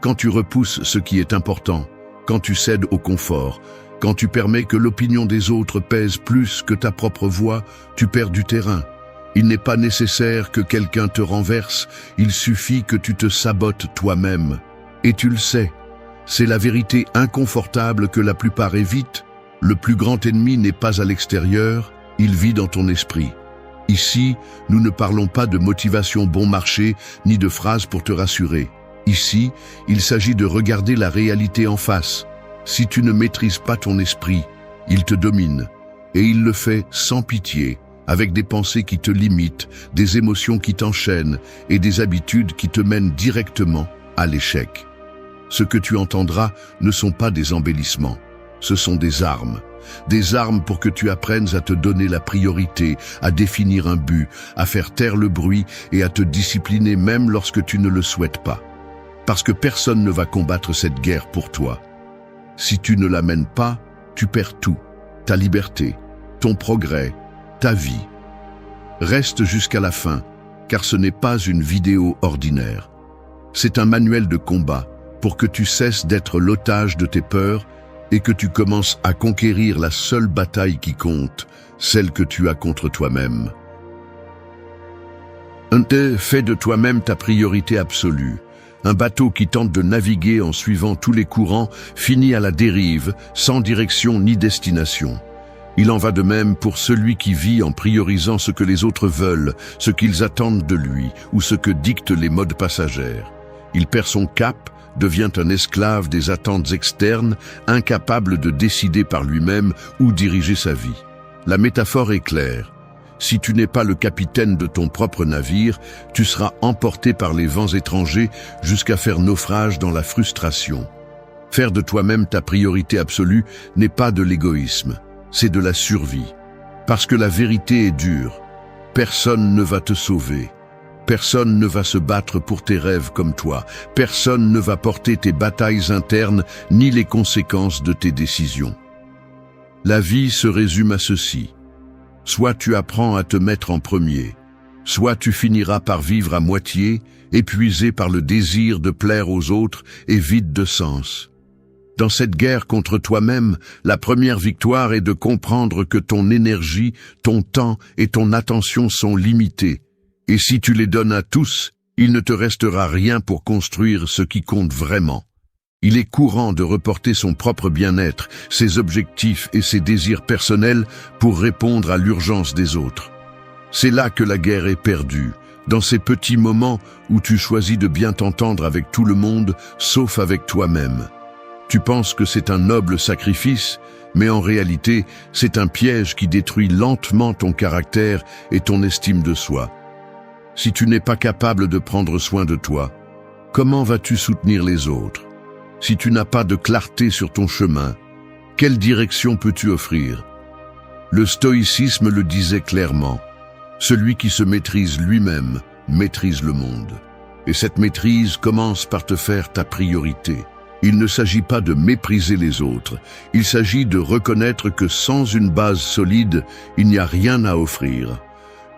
Quand tu repousses ce qui est important, quand tu cèdes au confort, quand tu permets que l'opinion des autres pèse plus que ta propre voix, tu perds du terrain. Il n'est pas nécessaire que quelqu'un te renverse, il suffit que tu te sabotes toi-même. Et tu le sais, c'est la vérité inconfortable que la plupart évitent. Le plus grand ennemi n'est pas à l'extérieur, il vit dans ton esprit. Ici, nous ne parlons pas de motivation bon marché, ni de phrases pour te rassurer. Ici, il s'agit de regarder la réalité en face. Si tu ne maîtrises pas ton esprit, il te domine. Et il le fait sans pitié, avec des pensées qui te limitent, des émotions qui t'enchaînent et des habitudes qui te mènent directement à l'échec. Ce que tu entendras ne sont pas des embellissements, ce sont des armes pour que tu apprennes à te donner la priorité, à définir un but, à faire taire le bruit et à te discipliner même lorsque tu ne le souhaites pas. Parce que personne ne va combattre cette guerre pour toi. Si tu ne la mènes pas, tu perds tout, ta liberté, ton progrès, ta vie. Reste jusqu'à la fin, car ce n'est pas une vidéo ordinaire. C'est un manuel de combat pour que tu cesses d'être l'otage de tes peurs et que tu commences à conquérir la seule bataille qui compte, celle que tu as contre toi-même. Fais de toi-même ta priorité absolue. Un bateau qui tente de naviguer en suivant tous les courants finit à la dérive, sans direction ni destination. Il en va de même pour celui qui vit en priorisant ce que les autres veulent, ce qu'ils attendent de lui ou ce que dictent les modes passagères. Il perd son cap, devient un esclave des attentes externes, incapable de décider par lui-même où diriger sa vie. La métaphore est claire. Si tu n'es pas le capitaine de ton propre navire, tu seras emporté par les vents étrangers jusqu'à faire naufrage dans la frustration. Faire de toi-même ta priorité absolue n'est pas de l'égoïsme. C'est de la survie. Parce que la vérité est dure. Personne ne va te sauver. Personne ne va se battre pour tes rêves comme toi. Personne ne va porter tes batailles internes ni les conséquences de tes décisions. La vie se résume à ceci. Soit tu apprends à te mettre en premier, soit tu finiras par vivre à moitié, épuisé par le désir de plaire aux autres et vide de sens. Dans cette guerre contre toi-même, la première victoire est de comprendre que ton énergie, ton temps et ton attention sont limités. Et si tu les donnes à tous, il ne te restera rien pour construire ce qui compte vraiment. Il est courant de reporter son propre bien-être, ses objectifs et ses désirs personnels pour répondre à l'urgence des autres. C'est là que la guerre est perdue, dans ces petits moments où tu choisis de bien t'entendre avec tout le monde, sauf avec toi-même. Tu penses que c'est un noble sacrifice, mais en réalité, c'est un piège qui détruit lentement ton caractère et ton estime de soi. Si tu n'es pas capable de prendre soin de toi, comment vas-tu soutenir les autres? Si tu n'as pas de clarté sur ton chemin, quelle direction peux-tu offrir? Le stoïcisme le disait clairement. Celui qui se maîtrise lui-même maîtrise le monde. Et cette maîtrise commence par te faire ta priorité. Il ne s'agit pas de mépriser les autres, il s'agit de reconnaître que sans une base solide, il n'y a rien à offrir.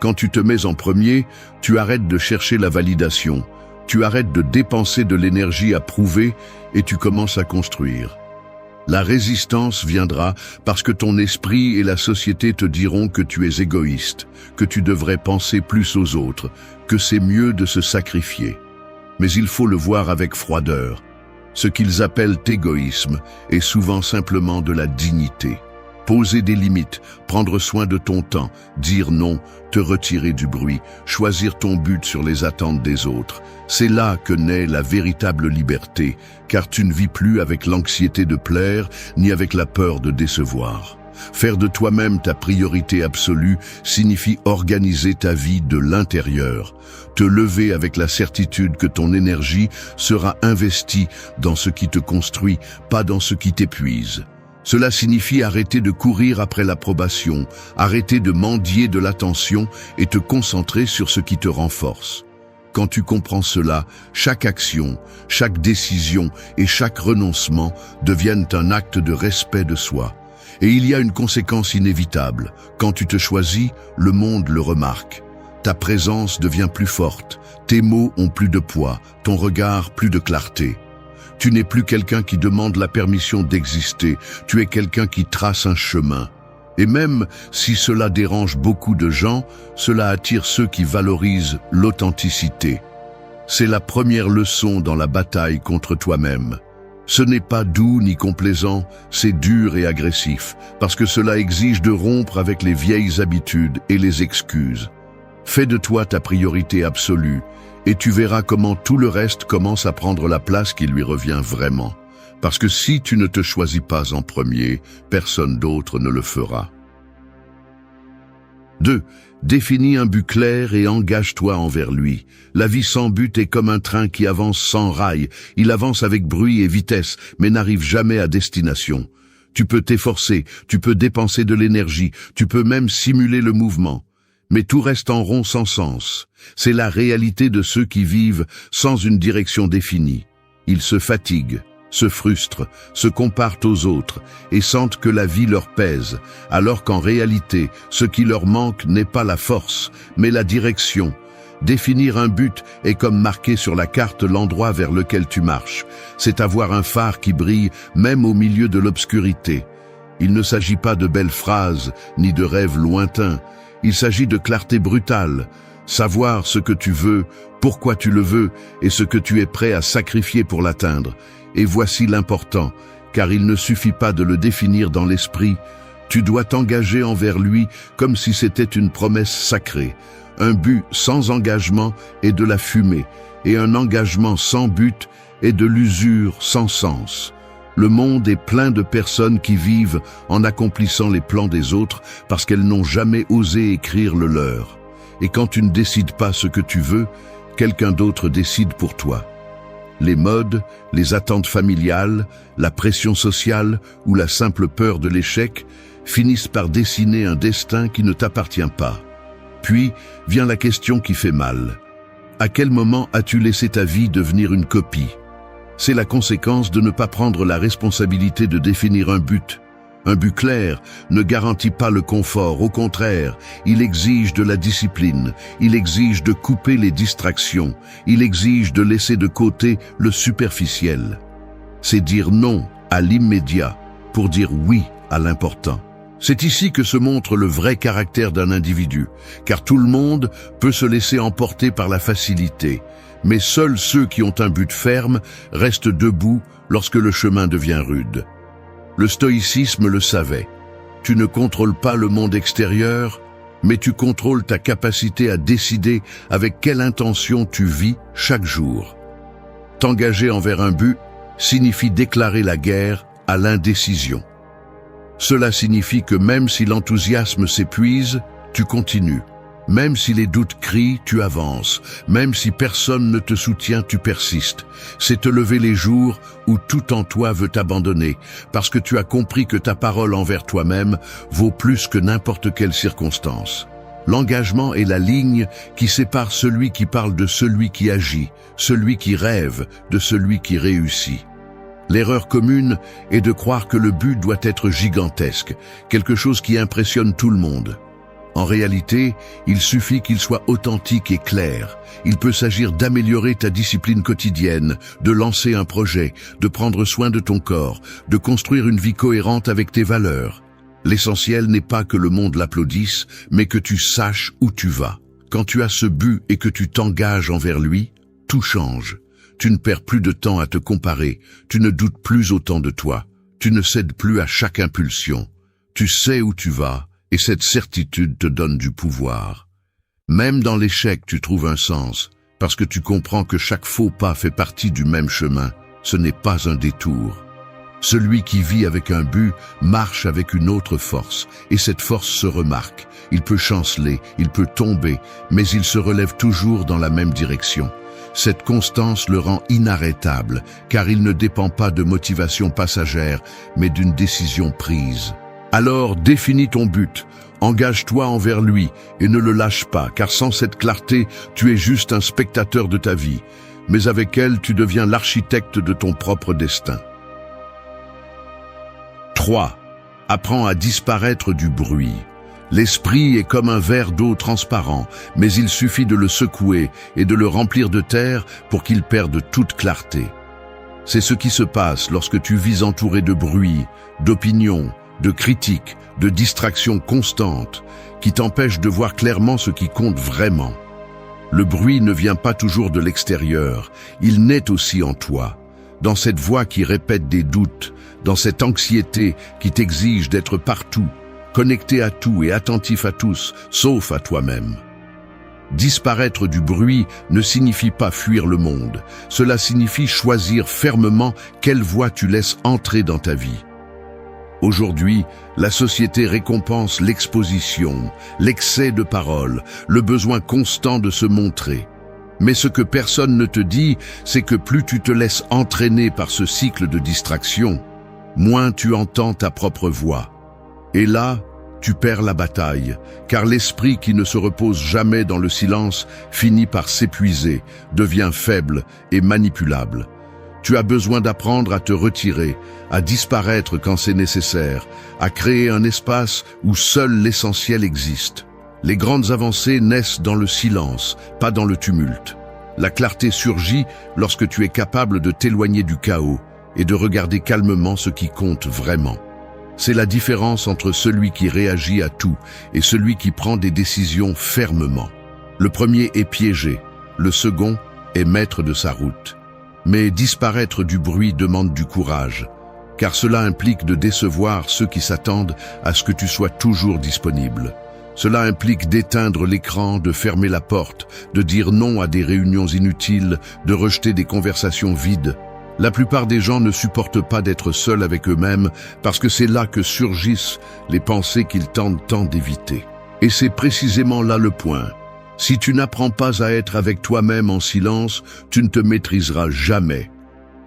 Quand tu te mets en premier, tu arrêtes de chercher la validation, tu arrêtes de dépenser de l'énergie à prouver et tu commences à construire. La résistance viendra parce que ton esprit et la société te diront que tu es égoïste, que tu devrais penser plus aux autres, que c'est mieux de se sacrifier. Mais il faut le voir avec froideur. Ce qu'ils appellent égoïsme est souvent simplement de la dignité. Poser des limites, prendre soin de ton temps, dire non, te retirer du bruit, choisir ton but sur les attentes des autres. C'est là que naît la véritable liberté, car tu ne vis plus avec l'anxiété de plaire, ni avec la peur de décevoir. Faire de toi-même ta priorité absolue signifie organiser ta vie de l'intérieur, te lever avec la certitude que ton énergie sera investie dans ce qui te construit, pas dans ce qui t'épuise. Cela signifie arrêter de courir après l'approbation, arrêter de mendier de l'attention et te concentrer sur ce qui te renforce. Quand tu comprends cela, chaque action, chaque décision et chaque renoncement deviennent un acte de respect de soi. Et il y a une conséquence inévitable. Quand tu te choisis, le monde le remarque. Ta présence devient plus forte, tes mots ont plus de poids, ton regard plus de clarté. Tu n'es plus quelqu'un qui demande la permission d'exister, tu es quelqu'un qui trace un chemin. Et même si cela dérange beaucoup de gens, cela attire ceux qui valorisent l'authenticité. C'est la première leçon dans la bataille contre toi-même. Ce n'est pas doux ni complaisant, c'est dur et agressif, parce que cela exige de rompre avec les vieilles habitudes et les excuses. Fais de toi ta priorité absolue, et tu verras comment tout le reste commence à prendre la place qui lui revient vraiment. Parce que si tu ne te choisis pas en premier, personne d'autre ne le fera. 2. Définis un but clair et engage-toi envers lui. La vie sans but est comme un train qui avance sans rail. Il avance avec bruit et vitesse, mais n'arrive jamais à destination. Tu peux t'efforcer, tu peux dépenser de l'énergie, tu peux même simuler le mouvement. Mais tout reste en rond sans sens. C'est la réalité de ceux qui vivent sans une direction définie. Ils se fatiguent, se frustrent, se comparent aux autres et sentent que la vie leur pèse, alors qu'en réalité, ce qui leur manque n'est pas la force, mais la direction. Définir un but est comme marquer sur la carte l'endroit vers lequel tu marches. C'est avoir un phare qui brille même au milieu de l'obscurité. Il ne s'agit pas de belles phrases ni de rêves lointains. Il s'agit de clarté brutale, savoir ce que tu veux, pourquoi tu le veux et ce que tu es prêt à sacrifier pour l'atteindre. Et voici l'important, car il ne suffit pas de le définir dans l'esprit, tu dois t'engager envers lui comme si c'était une promesse sacrée. Un but sans engagement est de la fumée, et un engagement sans but est de l'usure sans sens. Le monde est plein de personnes qui vivent en accomplissant les plans des autres parce qu'elles n'ont jamais osé écrire le leur. Et quand tu ne décides pas ce que tu veux, quelqu'un d'autre décide pour toi. Les modes, les attentes familiales, la pression sociale ou la simple peur de l'échec finissent par dessiner un destin qui ne t'appartient pas. Puis vient la question qui fait mal. À quel moment as-tu laissé ta vie devenir une copie? C'est la conséquence de ne pas prendre la responsabilité de définir un but. Un but clair ne garantit pas le confort, au contraire, il exige de la discipline, il exige de couper les distractions, il exige de laisser de côté le superficiel. C'est dire non à l'immédiat pour dire oui à l'important. C'est ici que se montre le vrai caractère d'un individu, car tout le monde peut se laisser emporter par la facilité, mais seuls ceux qui ont un but ferme restent debout lorsque le chemin devient rude. Le stoïcisme le savait. Tu ne contrôles pas le monde extérieur, mais tu contrôles ta capacité à décider avec quelle intention tu vis chaque jour. T'engager envers un but signifie déclarer la guerre à l'indécision. Cela signifie que même si l'enthousiasme s'épuise, tu continues. Même si les doutes crient, tu avances. Même si personne ne te soutient, tu persistes. C'est te lever les jours où tout en toi veut t'abandonner, parce que tu as compris que ta parole envers toi-même vaut plus que n'importe quelle circonstance. L'engagement est la ligne qui sépare celui qui parle de celui qui agit, celui qui rêve de celui qui réussit. L'erreur commune est de croire que le but doit être gigantesque, quelque chose qui impressionne tout le monde. En réalité, il suffit qu'il soit authentique et clair. Il peut s'agir d'améliorer ta discipline quotidienne, de lancer un projet, de prendre soin de ton corps, de construire une vie cohérente avec tes valeurs. L'essentiel n'est pas que le monde l'applaudisse, mais que tu saches où tu vas. Quand tu as ce but et que tu t'engages envers lui, tout change. Tu ne perds plus de temps à te comparer, tu ne doutes plus autant de toi, tu ne cèdes plus à chaque impulsion. Tu sais où tu vas, et cette certitude te donne du pouvoir. Même dans l'échec, tu trouves un sens, parce que tu comprends que chaque faux pas fait partie du même chemin. Ce n'est pas un détour. Celui qui vit avec un but marche avec une autre force, et cette force se remarque. Il peut chanceler, il peut tomber, mais il se relève toujours dans la même direction. Cette constance le rend inarrêtable, car il ne dépend pas de motivation passagère, mais d'une décision prise. Alors définis ton but, engage-toi envers lui et ne le lâche pas, car sans cette clarté, tu es juste un spectateur de ta vie, mais avec elle, tu deviens l'architecte de ton propre destin. 3. Apprends à disparaître du bruit. L'esprit est comme un verre d'eau transparent, mais il suffit de le secouer et de le remplir de terre pour qu'il perde toute clarté. C'est ce qui se passe lorsque tu vis entouré de bruit, d'opinions, de critiques, de distractions constantes, qui t'empêchent de voir clairement ce qui compte vraiment. Le bruit ne vient pas toujours de l'extérieur, il naît aussi en toi, dans cette voix qui répète des doutes, dans cette anxiété qui t'exige d'être partout, connecté à tout et attentif à tous, sauf à toi-même. Disparaître du bruit ne signifie pas fuir le monde, cela signifie choisir fermement quelle voix tu laisses entrer dans ta vie. Aujourd'hui, la société récompense l'exposition, l'excès de parole, le besoin constant de se montrer. Mais ce que personne ne te dit, c'est que plus tu te laisses entraîner par ce cycle de distraction, moins tu entends ta propre voix. Et là, tu perds la bataille, car l'esprit qui ne se repose jamais dans le silence finit par s'épuiser, devient faible et manipulable. Tu as besoin d'apprendre à te retirer, à disparaître quand c'est nécessaire, à créer un espace où seul l'essentiel existe. Les grandes avancées naissent dans le silence, pas dans le tumulte. La clarté surgit lorsque tu es capable de t'éloigner du chaos et de regarder calmement ce qui compte vraiment. C'est la différence entre celui qui réagit à tout et celui qui prend des décisions fermement. Le premier est piégé, le second est maître de sa route. Mais disparaître du bruit demande du courage, car cela implique de décevoir ceux qui s'attendent à ce que tu sois toujours disponible. Cela implique d'éteindre l'écran, de fermer la porte, de dire non à des réunions inutiles, de rejeter des conversations vides. La plupart des gens ne supportent pas d'être seuls avec eux-mêmes parce que c'est là que surgissent les pensées qu'ils tentent tant d'éviter. Et c'est précisément là le point. Si tu n'apprends pas à être avec toi-même en silence, tu ne te maîtriseras jamais.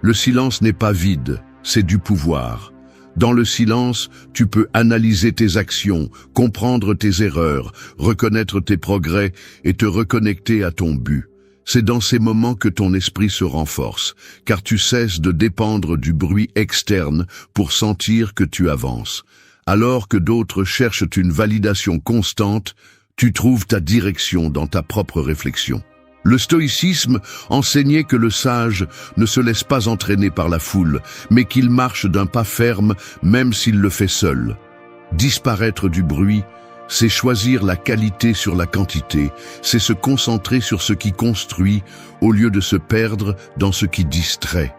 Le silence n'est pas vide, c'est du pouvoir. Dans le silence, tu peux analyser tes actions, comprendre tes erreurs, reconnaître tes progrès et te reconnecter à ton but. C'est dans ces moments que ton esprit se renforce, car tu cesses de dépendre du bruit externe pour sentir que tu avances. Alors que d'autres cherchent une validation constante, tu trouves ta direction dans ta propre réflexion. Le stoïcisme enseignait que le sage ne se laisse pas entraîner par la foule, mais qu'il marche d'un pas ferme même s'il le fait seul. Disparaître du bruit, c'est choisir la qualité sur la quantité, c'est se concentrer sur ce qui construit au lieu de se perdre dans ce qui distrait.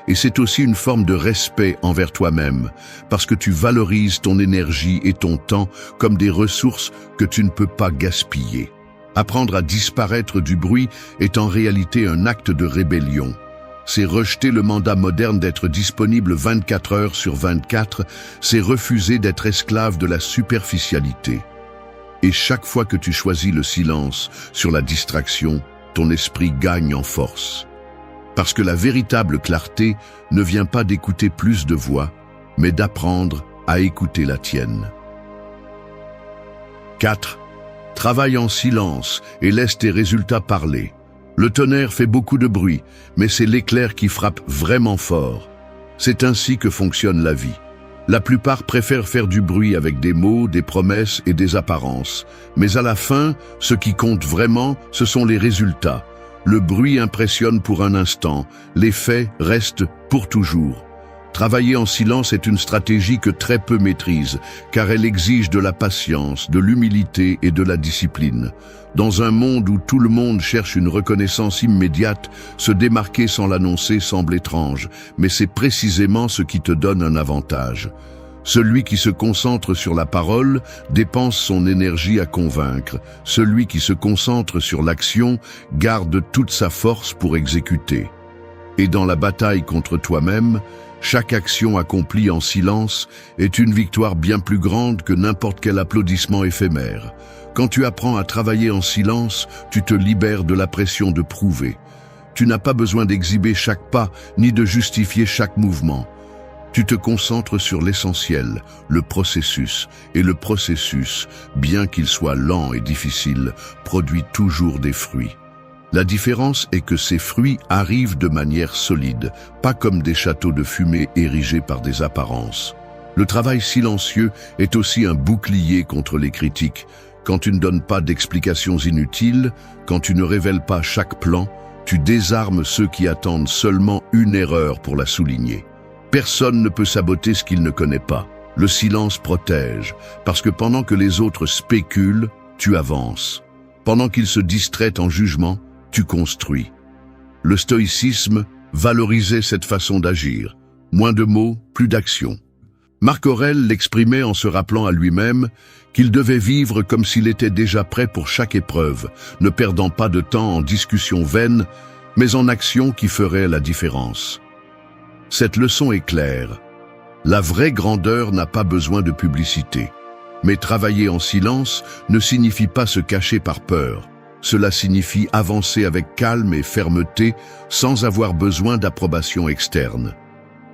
Et c'est aussi une forme de respect envers toi-même, parce que tu valorises ton énergie et ton temps comme des ressources que tu ne peux pas gaspiller. Apprendre à disparaître du bruit est en réalité un acte de rébellion. C'est rejeter le mandat moderne d'être disponible 24 heures sur 24, c'est refuser d'être esclave de la superficialité. Et chaque fois que tu choisis le silence sur la distraction, ton esprit gagne en force. Parce que la véritable clarté ne vient pas d'écouter plus de voix, mais d'apprendre à écouter la tienne. 4. Travaille en silence et laisse tes résultats parler. Le tonnerre fait beaucoup de bruit, mais c'est l'éclair qui frappe vraiment fort. C'est ainsi que fonctionne la vie. La plupart préfèrent faire du bruit avec des mots, des promesses et des apparences. Mais à la fin, ce qui compte vraiment, ce sont les résultats. Le bruit impressionne pour un instant, les faits restent pour toujours. Travailler en silence est une stratégie que très peu maîtrisent, car elle exige de la patience, de l'humilité et de la discipline. Dans un monde où tout le monde cherche une reconnaissance immédiate, se démarquer sans l'annoncer semble étrange, mais c'est précisément ce qui te donne un avantage. Celui qui se concentre sur la parole dépense son énergie à convaincre. Celui qui se concentre sur l'action garde toute sa force pour exécuter. Et dans la bataille contre toi-même, chaque action accomplie en silence est une victoire bien plus grande que n'importe quel applaudissement éphémère. Quand tu apprends à travailler en silence, tu te libères de la pression de prouver. Tu n'as pas besoin d'exhiber chaque pas, ni de justifier chaque mouvement. Tu te concentres sur l'essentiel, le processus. Et le processus, bien qu'il soit lent et difficile, produit toujours des fruits. La différence est que ces fruits arrivent de manière solide, pas comme des châteaux de fumée érigés par des apparences. Le travail silencieux est aussi un bouclier contre les critiques. Quand tu ne donnes pas d'explications inutiles, quand tu ne révèles pas chaque plan, tu désarmes ceux qui attendent seulement une erreur pour la souligner. Personne ne peut saboter ce qu'il ne connaît pas. Le silence protège, parce que pendant que les autres spéculent, tu avances. Pendant qu'ils se distraient en jugement, tu construis. Le stoïcisme valorisait cette façon d'agir. Moins de mots, plus d'action. Marc Aurèle l'exprimait en se rappelant à lui-même qu'il devait vivre comme s'il était déjà prêt pour chaque épreuve, ne perdant pas de temps en discussions vaines, mais en actions qui feraient la différence. Cette leçon est claire. La vraie grandeur n'a pas besoin de publicité. Mais travailler en silence ne signifie pas se cacher par peur. Cela signifie avancer avec calme et fermeté sans avoir besoin d'approbation externe.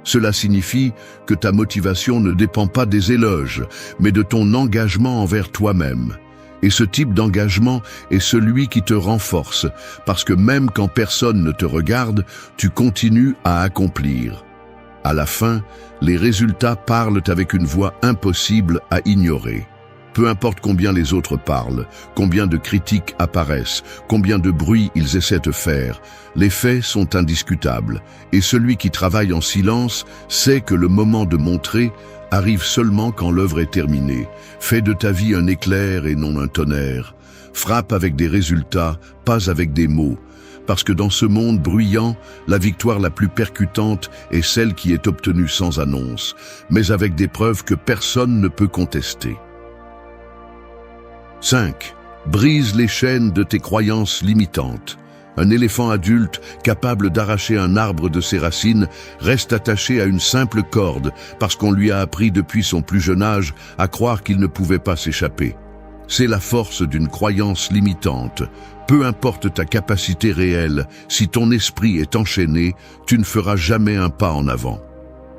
Cela signifie que ta motivation ne dépend pas des éloges, mais de ton engagement envers toi-même. Et ce type d'engagement est celui qui te renforce, parce que même quand personne ne te regarde, tu continues à accomplir. À la fin, les résultats parlent avec une voix impossible à ignorer. Peu importe combien les autres parlent, combien de critiques apparaissent, combien de bruit ils essaient de faire, les faits sont indiscutables. Et celui qui travaille en silence sait que le moment de montrer arrive seulement quand l'œuvre est terminée. Fais de ta vie un éclair et non un tonnerre. Frappe avec des résultats, pas avec des mots. Parce que dans ce monde bruyant, la victoire la plus percutante est celle qui est obtenue sans annonce, mais avec des preuves que personne ne peut contester. 5. Brise les chaînes de tes croyances limitantes. Un éléphant adulte, capable d'arracher un arbre de ses racines, reste attaché à une simple corde parce qu'on lui a appris depuis son plus jeune âge à croire qu'il ne pouvait pas s'échapper. C'est la force d'une croyance limitante. Peu importe ta capacité réelle, si ton esprit est enchaîné, tu ne feras jamais un pas en avant.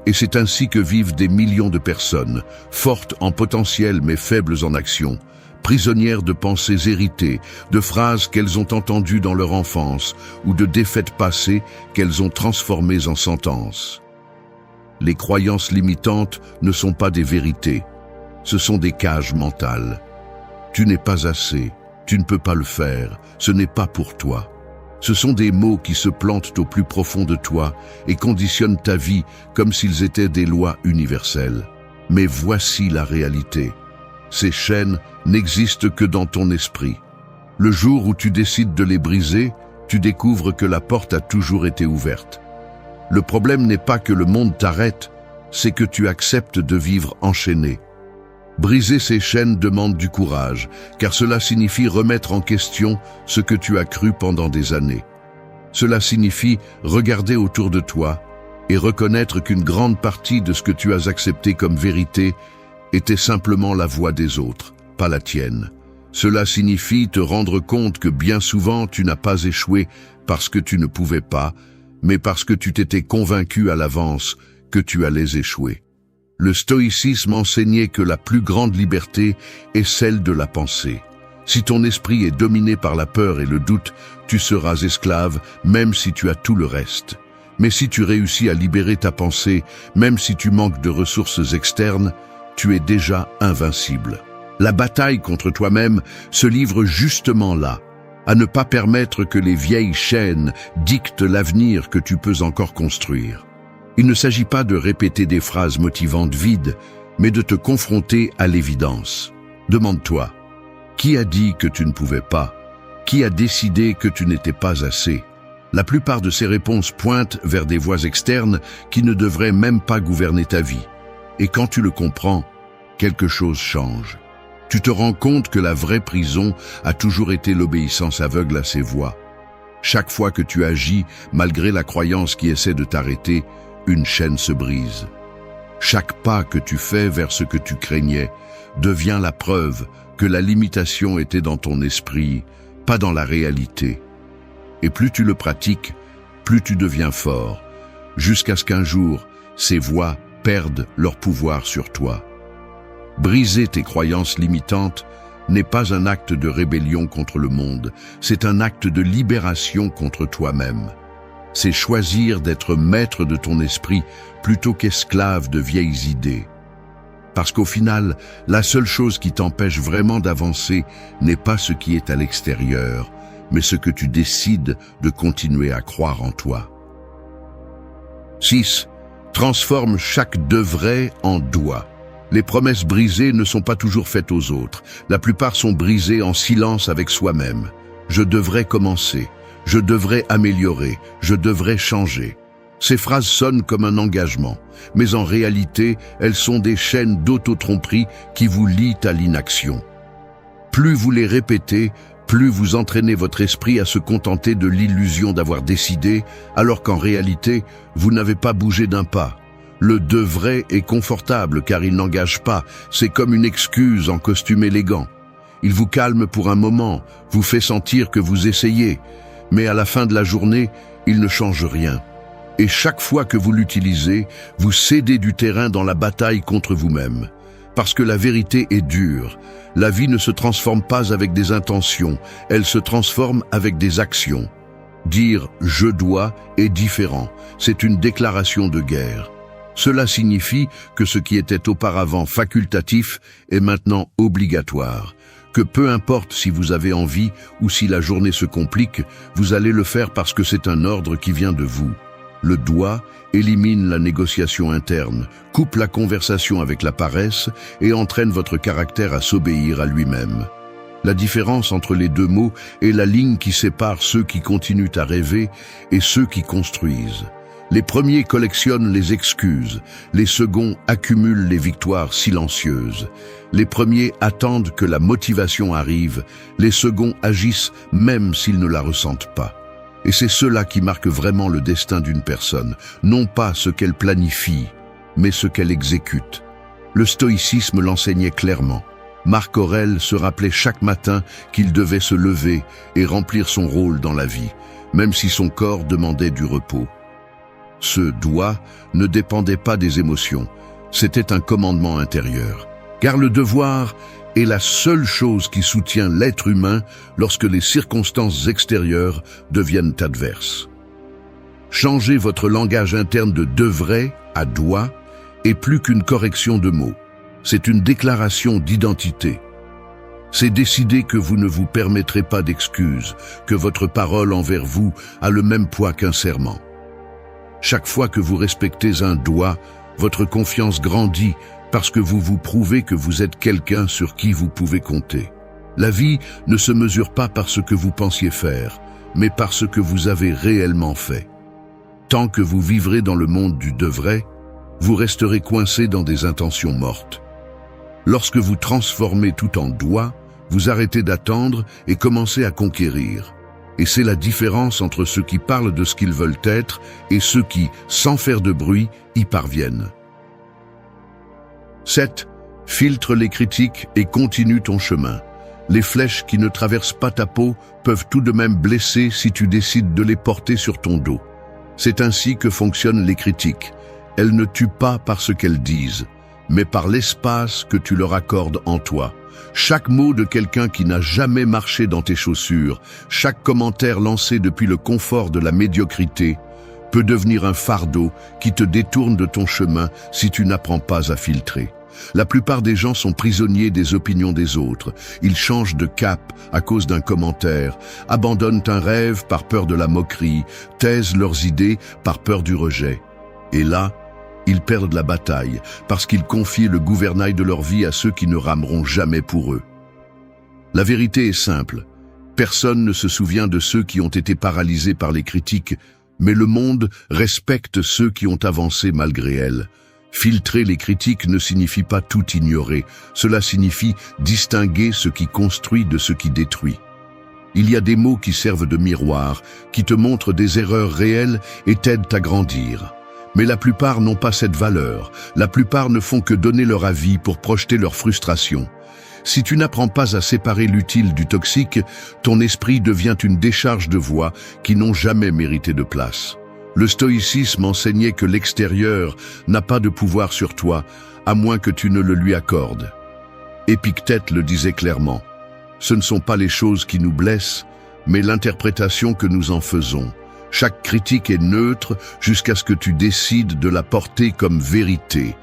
Et c'est ainsi que vivent des millions de personnes, fortes en potentiel mais faibles en action, prisonnières de pensées héritées, de phrases qu'elles ont entendues dans leur enfance ou de défaites passées qu'elles ont transformées en sentences. Les croyances limitantes ne sont pas des vérités, ce sont des cages mentales. Tu n'es pas assez, tu ne peux pas le faire, ce n'est pas pour toi. Ce sont des mots qui se plantent au plus profond de toi et conditionnent ta vie comme s'ils étaient des lois universelles. Mais voici la réalité. Ces chaînes n'existent que dans ton esprit. Le jour où tu décides de les briser, tu découvres que la porte a toujours été ouverte. Le problème n'est pas que le monde t'arrête, c'est que tu acceptes de vivre enchaîné. Briser ces chaînes demande du courage, car cela signifie remettre en question ce que tu as cru pendant des années. Cela signifie regarder autour de toi et reconnaître qu'une grande partie de ce que tu as accepté comme vérité était simplement la voix des autres, pas la tienne. Cela signifie te rendre compte que bien souvent tu n'as pas échoué parce que tu ne pouvais pas, mais parce que tu t'étais convaincu à l'avance que tu allais échouer. Le stoïcisme enseignait que la plus grande liberté est celle de la pensée. Si ton esprit est dominé par la peur et le doute, tu seras esclave même si tu as tout le reste. Mais si tu réussis à libérer ta pensée, même si tu manques de ressources externes, tu es déjà invincible. La bataille contre toi-même se livre justement là, à ne pas permettre que les vieilles chaînes dictent l'avenir que tu peux encore construire. Il ne s'agit pas de répéter des phrases motivantes vides, mais de te confronter à l'évidence. Demande-toi, qui a dit que tu ne pouvais pas? Qui a décidé que tu n'étais pas assez? La plupart de ces réponses pointent vers des voies externes qui ne devraient même pas gouverner ta vie. Et quand tu le comprends, quelque chose change. Tu te rends compte que la vraie prison a toujours été l'obéissance aveugle à ces voix. Chaque fois que tu agis, malgré la croyance qui essaie de t'arrêter, une chaîne se brise. Chaque pas que tu fais vers ce que tu craignais devient la preuve que la limitation était dans ton esprit, pas dans la réalité. Et plus tu le pratiques, plus tu deviens fort, jusqu'à ce qu'un jour, ces voix perdent leur pouvoir sur toi. Briser tes croyances limitantes n'est pas un acte de rébellion contre le monde, c'est un acte de libération contre toi-même. C'est choisir d'être maître de ton esprit plutôt qu'esclave de vieilles idées. Parce qu'au final, la seule chose qui t'empêche vraiment d'avancer n'est pas ce qui est à l'extérieur, mais ce que tu décides de continuer à croire en toi. 6. Transforme chaque devrait en doit. Les promesses brisées ne sont pas toujours faites aux autres. La plupart sont brisées en silence avec soi-même. Je devrais commencer. Je devrais améliorer. Je devrais changer. Ces phrases sonnent comme un engagement, mais en réalité, elles sont des chaînes d'auto-tromperie qui vous lient à l'inaction. Plus vous les répétez, plus vous entraînez votre esprit à se contenter de l'illusion d'avoir décidé, alors qu'en réalité, vous n'avez pas bougé d'un pas. Le devrait est confortable car il n'engage pas, c'est comme une excuse en costume élégant. Il vous calme pour un moment, vous fait sentir que vous essayez, mais à la fin de la journée, il ne change rien. Et chaque fois que vous l'utilisez, vous cédez du terrain dans la bataille contre vous-même. Parce que la vérité est dure. La vie ne se transforme pas avec des intentions, elle se transforme avec des actions. Dire « je dois » est différent, c'est une déclaration de guerre. Cela signifie que ce qui était auparavant facultatif est maintenant obligatoire. Que peu importe si vous avez envie ou si la journée se complique, vous allez le faire parce que c'est un ordre qui vient de vous. Le doit élimine la négociation interne, coupe la conversation avec la paresse et entraîne votre caractère à s'obéir à lui-même. La différence entre les deux mots est la ligne qui sépare ceux qui continuent à rêver et ceux qui construisent. Les premiers collectionnent les excuses, les seconds accumulent les victoires silencieuses. Les premiers attendent que la motivation arrive, les seconds agissent même s'ils ne la ressentent pas. Et c'est cela qui marque vraiment le destin d'une personne, non pas ce qu'elle planifie, mais ce qu'elle exécute. Le stoïcisme l'enseignait clairement. Marc Aurèle se rappelait chaque matin qu'il devait se lever et remplir son rôle dans la vie, même si son corps demandait du repos. Ce « doit » ne dépendait pas des émotions, c'était un commandement intérieur. Car le devoir est la seule chose qui soutient l'être humain lorsque les circonstances extérieures deviennent adverses. Changer votre langage interne de « devrait » à « doit » est plus qu'une correction de mots. C'est une déclaration d'identité. C'est décider que vous ne vous permettrez pas d'excuses, que votre parole envers vous a le même poids qu'un serment. Chaque fois que vous respectez un « doit », votre confiance grandit parce que vous vous prouvez que vous êtes quelqu'un sur qui vous pouvez compter. La vie ne se mesure pas par ce que vous pensiez faire, mais par ce que vous avez réellement fait. Tant que vous vivrez dans le monde du « devrait », vous resterez coincé dans des intentions mortes. Lorsque vous transformez tout en « doit », vous arrêtez d'attendre et commencez à conquérir. Et c'est la différence entre ceux qui parlent de ce qu'ils veulent être et ceux qui, sans faire de bruit, y parviennent. 7. Filtre les critiques et continue ton chemin. Les flèches qui ne traversent pas ta peau peuvent tout de même blesser si tu décides de les porter sur ton dos. C'est ainsi que fonctionnent les critiques. Elles ne tuent pas par ce qu'elles disent, mais par l'espace que tu leur accordes en toi. Chaque mot de quelqu'un qui n'a jamais marché dans tes chaussures, chaque commentaire lancé depuis le confort de la médiocrité, peut devenir un fardeau qui te détourne de ton chemin si tu n'apprends pas à filtrer. La plupart des gens sont prisonniers des opinions des autres. Ils changent de cap à cause d'un commentaire, abandonnent un rêve par peur de la moquerie, taisent leurs idées par peur du rejet. Et là, ils perdent la bataille parce qu'ils confient le gouvernail de leur vie à ceux qui ne rameront jamais pour eux. La vérité est simple. Personne ne se souvient de ceux qui ont été paralysés par les critiques, mais le monde respecte ceux qui ont avancé malgré elles. Filtrer les critiques ne signifie pas tout ignorer, cela signifie distinguer ce qui construit de ce qui détruit. Il y a des mots qui servent de miroir, qui te montrent des erreurs réelles et t'aident à grandir. Mais la plupart n'ont pas cette valeur, la plupart ne font que donner leur avis pour projeter leur frustration. Si tu n'apprends pas à séparer l'utile du toxique, ton esprit devient une décharge de voix qui n'ont jamais mérité de place. Le stoïcisme enseignait que l'extérieur n'a pas de pouvoir sur toi, à moins que tu ne le lui accordes. Épictète le disait clairement. Ce ne sont pas les choses qui nous blessent, mais l'interprétation que nous en faisons. Chaque critique est neutre jusqu'à ce que tu décides de la porter comme vérité.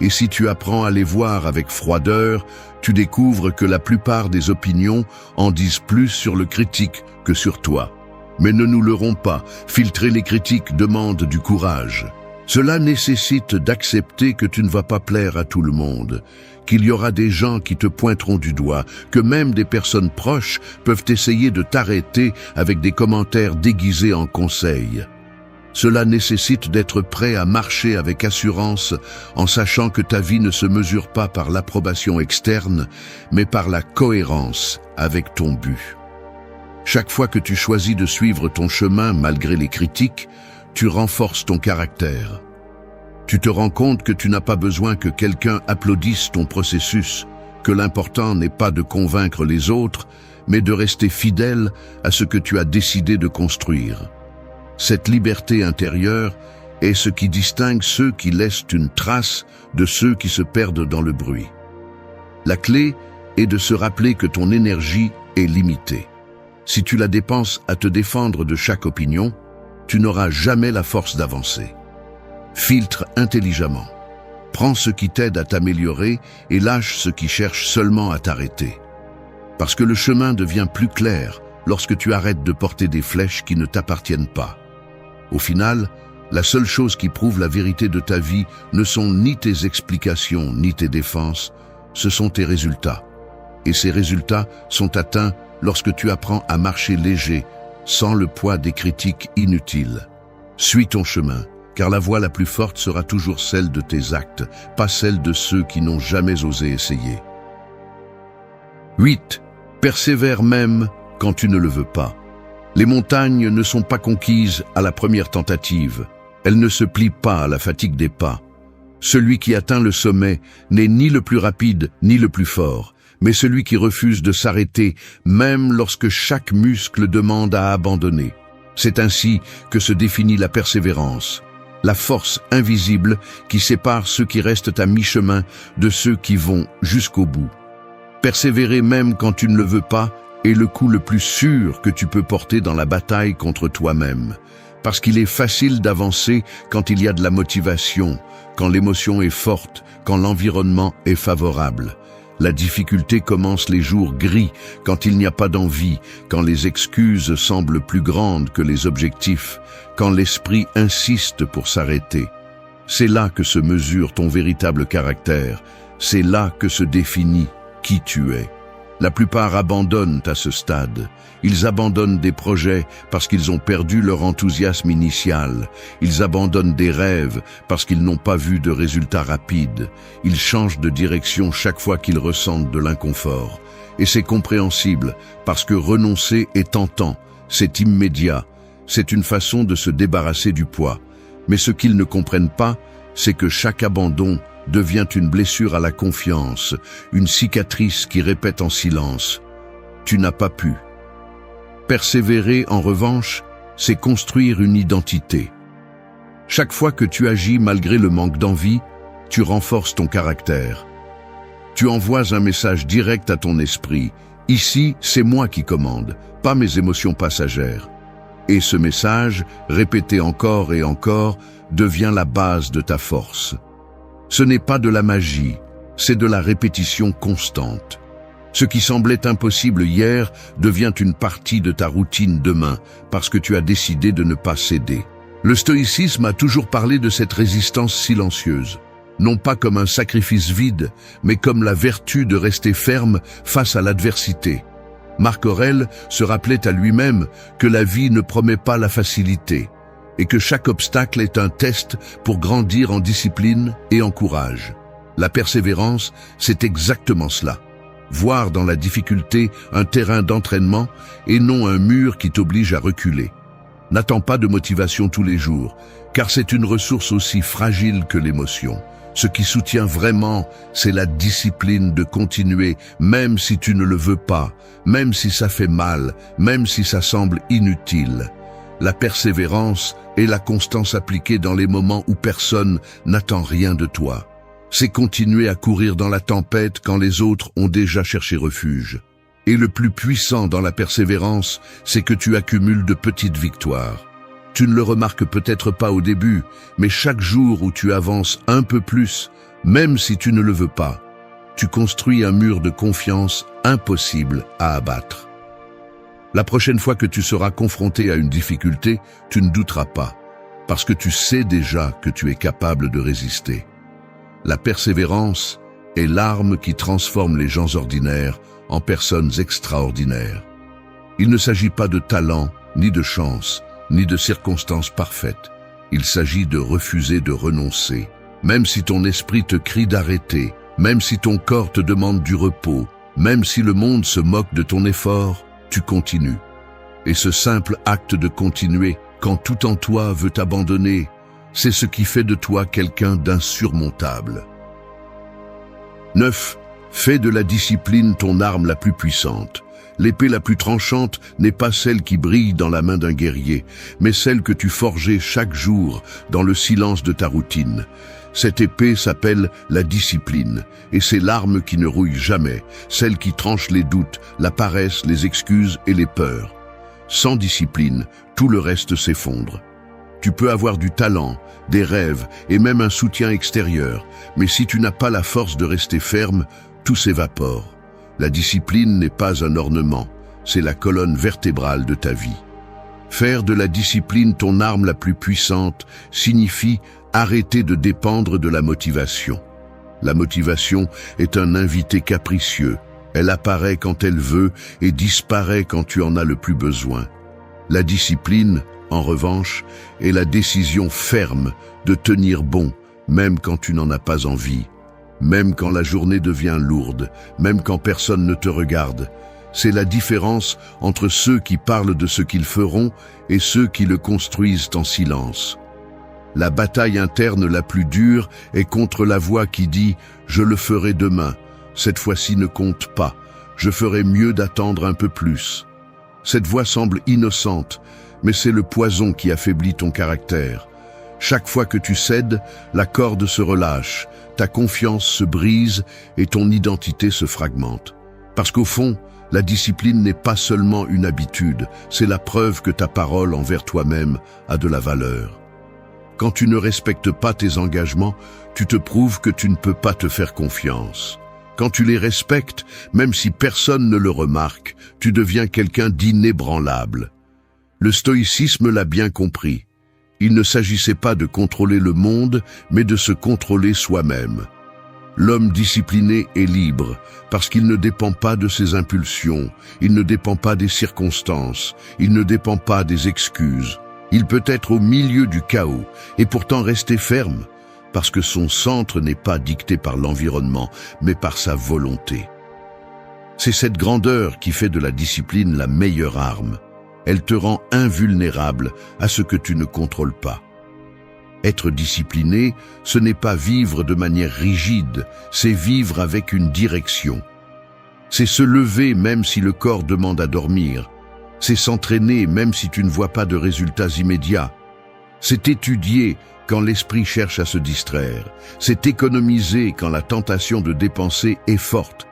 Et si tu apprends à les voir avec froideur, tu découvres que la plupart des opinions en disent plus sur le critique que sur toi. Mais ne nous leurrons pas, filtrer les critiques demande du courage. Cela nécessite d'accepter que tu ne vas pas plaire à tout le monde, qu'il y aura des gens qui te pointeront du doigt, que même des personnes proches peuvent essayer de t'arrêter avec des commentaires déguisés en conseils. Cela nécessite d'être prêt à marcher avec assurance en sachant que ta vie ne se mesure pas par l'approbation externe, mais par la cohérence avec ton but. Chaque fois que tu choisis de suivre ton chemin malgré les critiques, tu renforces ton caractère. Tu te rends compte que tu n'as pas besoin que quelqu'un applaudisse ton processus, que l'important n'est pas de convaincre les autres, mais de rester fidèle à ce que tu as décidé de construire. Cette liberté intérieure est ce qui distingue ceux qui laissent une trace de ceux qui se perdent dans le bruit. La clé est de se rappeler que ton énergie est limitée. Si tu la dépenses à te défendre de chaque opinion, tu n'auras jamais la force d'avancer. Filtre intelligemment. Prends ce qui t'aide à t'améliorer et lâche ce qui cherche seulement à t'arrêter. Parce que le chemin devient plus clair lorsque tu arrêtes de porter des flèches qui ne t'appartiennent pas. Au final, la seule chose qui prouve la vérité de ta vie ne sont ni tes explications ni tes défenses, ce sont tes résultats. Et ces résultats sont atteints lorsque tu apprends à marcher léger, sans le poids des critiques inutiles. Suis ton chemin, car la voie la plus forte sera toujours celle de tes actes, pas celle de ceux qui n'ont jamais osé essayer. 8. Persévère même quand tu ne le veux pas. Les montagnes ne sont pas conquises à la première tentative. Elles ne se plient pas à la fatigue des pas. Celui qui atteint le sommet n'est ni le plus rapide ni le plus fort, mais celui qui refuse de s'arrêter, même lorsque chaque muscle demande à abandonner. C'est ainsi que se définit la persévérance, la force invisible qui sépare ceux qui restent à mi-chemin de ceux qui vont jusqu'au bout. Persévérer même quand tu ne le veux pas est le coup le plus sûr que tu peux porter dans la bataille contre toi-même. Parce qu'il est facile d'avancer quand il y a de la motivation, quand l'émotion est forte, quand l'environnement est favorable. La difficulté commence les jours gris, quand il n'y a pas d'envie, quand les excuses semblent plus grandes que les objectifs, quand l'esprit insiste pour s'arrêter. C'est là que se mesure ton véritable caractère, c'est là que se définit qui tu es. La plupart abandonnent à ce stade. Ils abandonnent des projets parce qu'ils ont perdu leur enthousiasme initial. Ils abandonnent des rêves parce qu'ils n'ont pas vu de résultats rapides. Ils changent de direction chaque fois qu'ils ressentent de l'inconfort. Et c'est compréhensible parce que renoncer est tentant, c'est immédiat. C'est une façon de se débarrasser du poids. Mais ce qu'ils ne comprennent pas, c'est que chaque abandon devient une blessure à la confiance, une cicatrice qui répète en silence « Tu n'as pas pu ». Persévérer, en revanche, c'est construire une identité. Chaque fois que tu agis malgré le manque d'envie, tu renforces ton caractère. Tu envoies un message direct à ton esprit « Ici, c'est moi qui commande, pas mes émotions passagères ». Et ce message, répété encore et encore, devient la base de ta force. Ce n'est pas de la magie, c'est de la répétition constante. Ce qui semblait impossible hier devient une partie de ta routine demain, parce que tu as décidé de ne pas céder. Le stoïcisme a toujours parlé de cette résistance silencieuse, non pas comme un sacrifice vide, mais comme la vertu de rester ferme face à l'adversité. Marc Aurèle se rappelait à lui-même que la vie ne promet pas la facilité, et que chaque obstacle est un test pour grandir en discipline et en courage. La persévérance, c'est exactement cela. Voir dans la difficulté un terrain d'entraînement et non un mur qui t'oblige à reculer. N'attends pas de motivation tous les jours, car c'est une ressource aussi fragile que l'émotion. Ce qui soutient vraiment, c'est la discipline de continuer, même si tu ne le veux pas, même si ça fait mal, même si ça semble inutile. La persévérance est la constance appliquée dans les moments où personne n'attend rien de toi. C'est continuer à courir dans la tempête quand les autres ont déjà cherché refuge. Et le plus puissant dans la persévérance, c'est que tu accumules de petites victoires. Tu ne le remarques peut-être pas au début, mais chaque jour où tu avances un peu plus, même si tu ne le veux pas, tu construis un mur de confiance impossible à abattre. La prochaine fois que tu seras confronté à une difficulté, tu ne douteras pas, parce que tu sais déjà que tu es capable de résister. La persévérance est l'arme qui transforme les gens ordinaires en personnes extraordinaires. Il ne s'agit pas de talent, ni de chance, ni de circonstances parfaites. Il s'agit de refuser de renoncer. Même si ton esprit te crie d'arrêter, même si ton corps te demande du repos, même si le monde se moque de ton effort, tu continues. Et ce simple acte de continuer, quand tout en toi veut abandonner, c'est ce qui fait de toi quelqu'un d'insurmontable. 9. Fais de la discipline ton arme la plus puissante. L'épée la plus tranchante n'est pas celle qui brille dans la main d'un guerrier, mais celle que tu forgeais chaque jour dans le silence de ta routine. Cette épée s'appelle la discipline, et c'est l'arme qui ne rouille jamais, celle qui tranche les doutes, la paresse, les excuses et les peurs. Sans discipline, tout le reste s'effondre. Tu peux avoir du talent, des rêves et même un soutien extérieur, mais si tu n'as pas la force de rester ferme, tout s'évapore. La discipline n'est pas un ornement, c'est la colonne vertébrale de ta vie. Faire de la discipline ton arme la plus puissante signifie arrêter de dépendre de la motivation. La motivation est un invité capricieux. Elle apparaît quand elle veut et disparaît quand tu en as le plus besoin. La discipline, en revanche, est la décision ferme de tenir bon, même quand tu n'en as pas envie, même quand la journée devient lourde, même quand personne ne te regarde. C'est la différence entre ceux qui parlent de ce qu'ils feront et ceux qui le construisent en silence. La bataille interne la plus dure est contre la voix qui dit « Je le ferai demain, cette fois-ci ne compte pas, je ferai mieux d'attendre un peu plus ». Cette voix semble innocente, mais c'est le poison qui affaiblit ton caractère. Chaque fois que tu cèdes, la corde se relâche, ta confiance se brise et ton identité se fragmente. Parce qu'au fond, la discipline n'est pas seulement une habitude, c'est la preuve que ta parole envers toi-même a de la valeur. Quand tu ne respectes pas tes engagements, tu te prouves que tu ne peux pas te faire confiance. Quand tu les respectes, même si personne ne le remarque, tu deviens quelqu'un d'inébranlable. Le stoïcisme l'a bien compris. Il ne s'agissait pas de contrôler le monde, mais de se contrôler soi-même. L'homme discipliné est libre, parce qu'il ne dépend pas de ses impulsions, il ne dépend pas des circonstances, il ne dépend pas des excuses. Il peut être au milieu du chaos, et pourtant rester ferme, parce que son centre n'est pas dicté par l'environnement, mais par sa volonté. C'est cette grandeur qui fait de la discipline la meilleure arme. Elle te rend invulnérable à ce que tu ne contrôles pas. Être discipliné, ce n'est pas vivre de manière rigide, c'est vivre avec une direction. C'est se lever même si le corps demande à dormir. C'est s'entraîner même si tu ne vois pas de résultats immédiats. C'est étudier quand l'esprit cherche à se distraire. C'est économiser quand la tentation de dépenser est forte.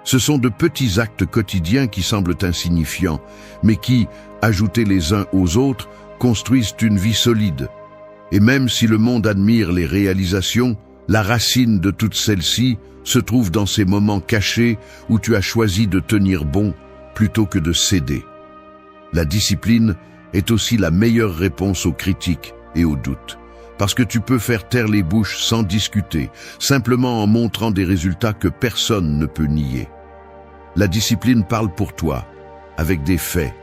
Ce sont de petits actes quotidiens qui semblent insignifiants, mais qui, ajoutés les uns aux autres, construisent une vie solide. Et même si le monde admire les réalisations, la racine de toutes celles-ci se trouve dans ces moments cachés où tu as choisi de tenir bon plutôt que de céder. La discipline est aussi la meilleure réponse aux critiques et aux doutes. Parce que tu peux faire taire les bouches sans discuter, simplement en montrant des résultats que personne ne peut nier. La discipline parle pour toi, avec des faits,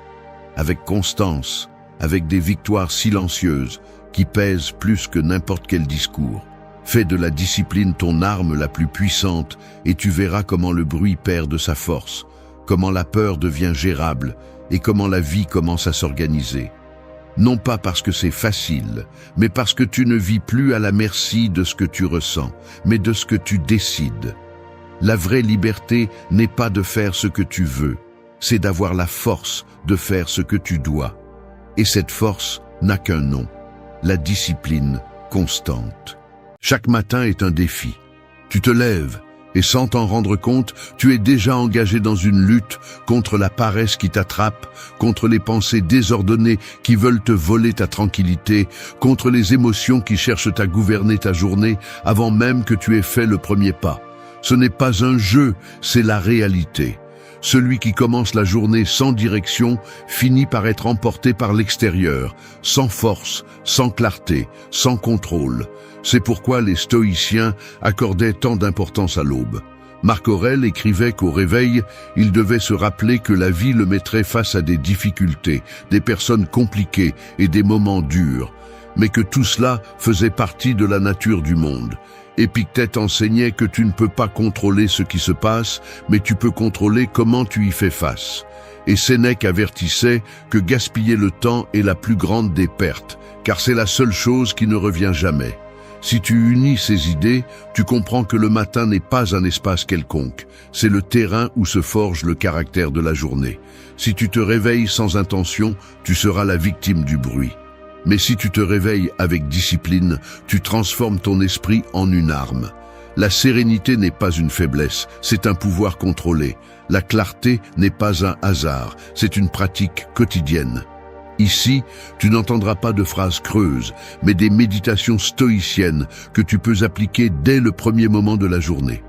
avec constance, avec des victoires silencieuses qui pèsent plus que n'importe quel discours. Fais de la discipline ton arme la plus puissante et tu verras comment le bruit perd de sa force, comment la peur devient gérable et comment la vie commence à s'organiser. Non pas parce que c'est facile, mais parce que tu ne vis plus à la merci de ce que tu ressens, mais de ce que tu décides. La vraie liberté n'est pas de faire ce que tu veux, c'est d'avoir la force de faire ce que tu dois. Et cette force n'a qu'un nom, la discipline constante. Chaque matin est un défi. Tu te lèves, et sans t'en rendre compte, tu es déjà engagé dans une lutte contre la paresse qui t'attrape, contre les pensées désordonnées qui veulent te voler ta tranquillité, contre les émotions qui cherchent à gouverner ta journée avant même que tu aies fait le premier pas. Ce n'est pas un jeu, c'est la réalité. Celui qui commence la journée sans direction finit par être emporté par l'extérieur, sans force, sans clarté, sans contrôle. C'est pourquoi les stoïciens accordaient tant d'importance à l'aube. Marc Aurèle écrivait qu'au réveil, il devait se rappeler que la vie le mettrait face à des difficultés, des personnes compliquées et des moments durs, mais que tout cela faisait partie de la nature du monde. Épictète enseignait que tu ne peux pas contrôler ce qui se passe, mais tu peux contrôler comment tu y fais face. Et Sénèque avertissait que gaspiller le temps est la plus grande des pertes, car c'est la seule chose qui ne revient jamais. Si tu unis ces idées, tu comprends que le matin n'est pas un espace quelconque, c'est le terrain où se forge le caractère de la journée. Si tu te réveilles sans intention, tu seras la victime du bruit. Mais si tu te réveilles avec discipline, tu transformes ton esprit en une arme. La sérénité n'est pas une faiblesse, c'est un pouvoir contrôlé. La clarté n'est pas un hasard, c'est une pratique quotidienne. Ici, tu n'entendras pas de phrases creuses, mais des méditations stoïciennes que tu peux appliquer dès le premier moment de la journée.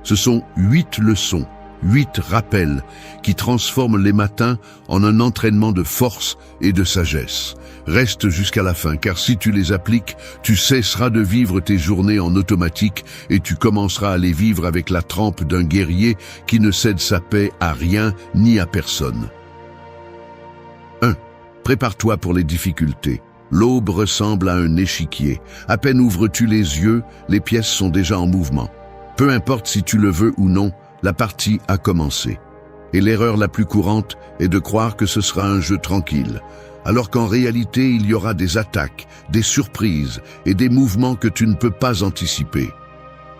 Ce sont 8 leçons, 8 rappels qui transforment les matins en un entraînement de force et de sagesse. Reste jusqu'à la fin, car si tu les appliques, tu cesseras de vivre tes journées en automatique et tu commenceras à les vivre avec la trempe d'un guerrier qui ne cède sa paix à rien ni à personne. 1. Prépare-toi pour les difficultés. L'aube ressemble à un échiquier. À peine ouvres-tu les yeux, les pièces sont déjà en mouvement. Peu importe si tu le veux ou non, la partie a commencé. Et l'erreur la plus courante est de croire que ce sera un jeu tranquille, alors qu'en réalité il y aura des attaques, des surprises et des mouvements que tu ne peux pas anticiper.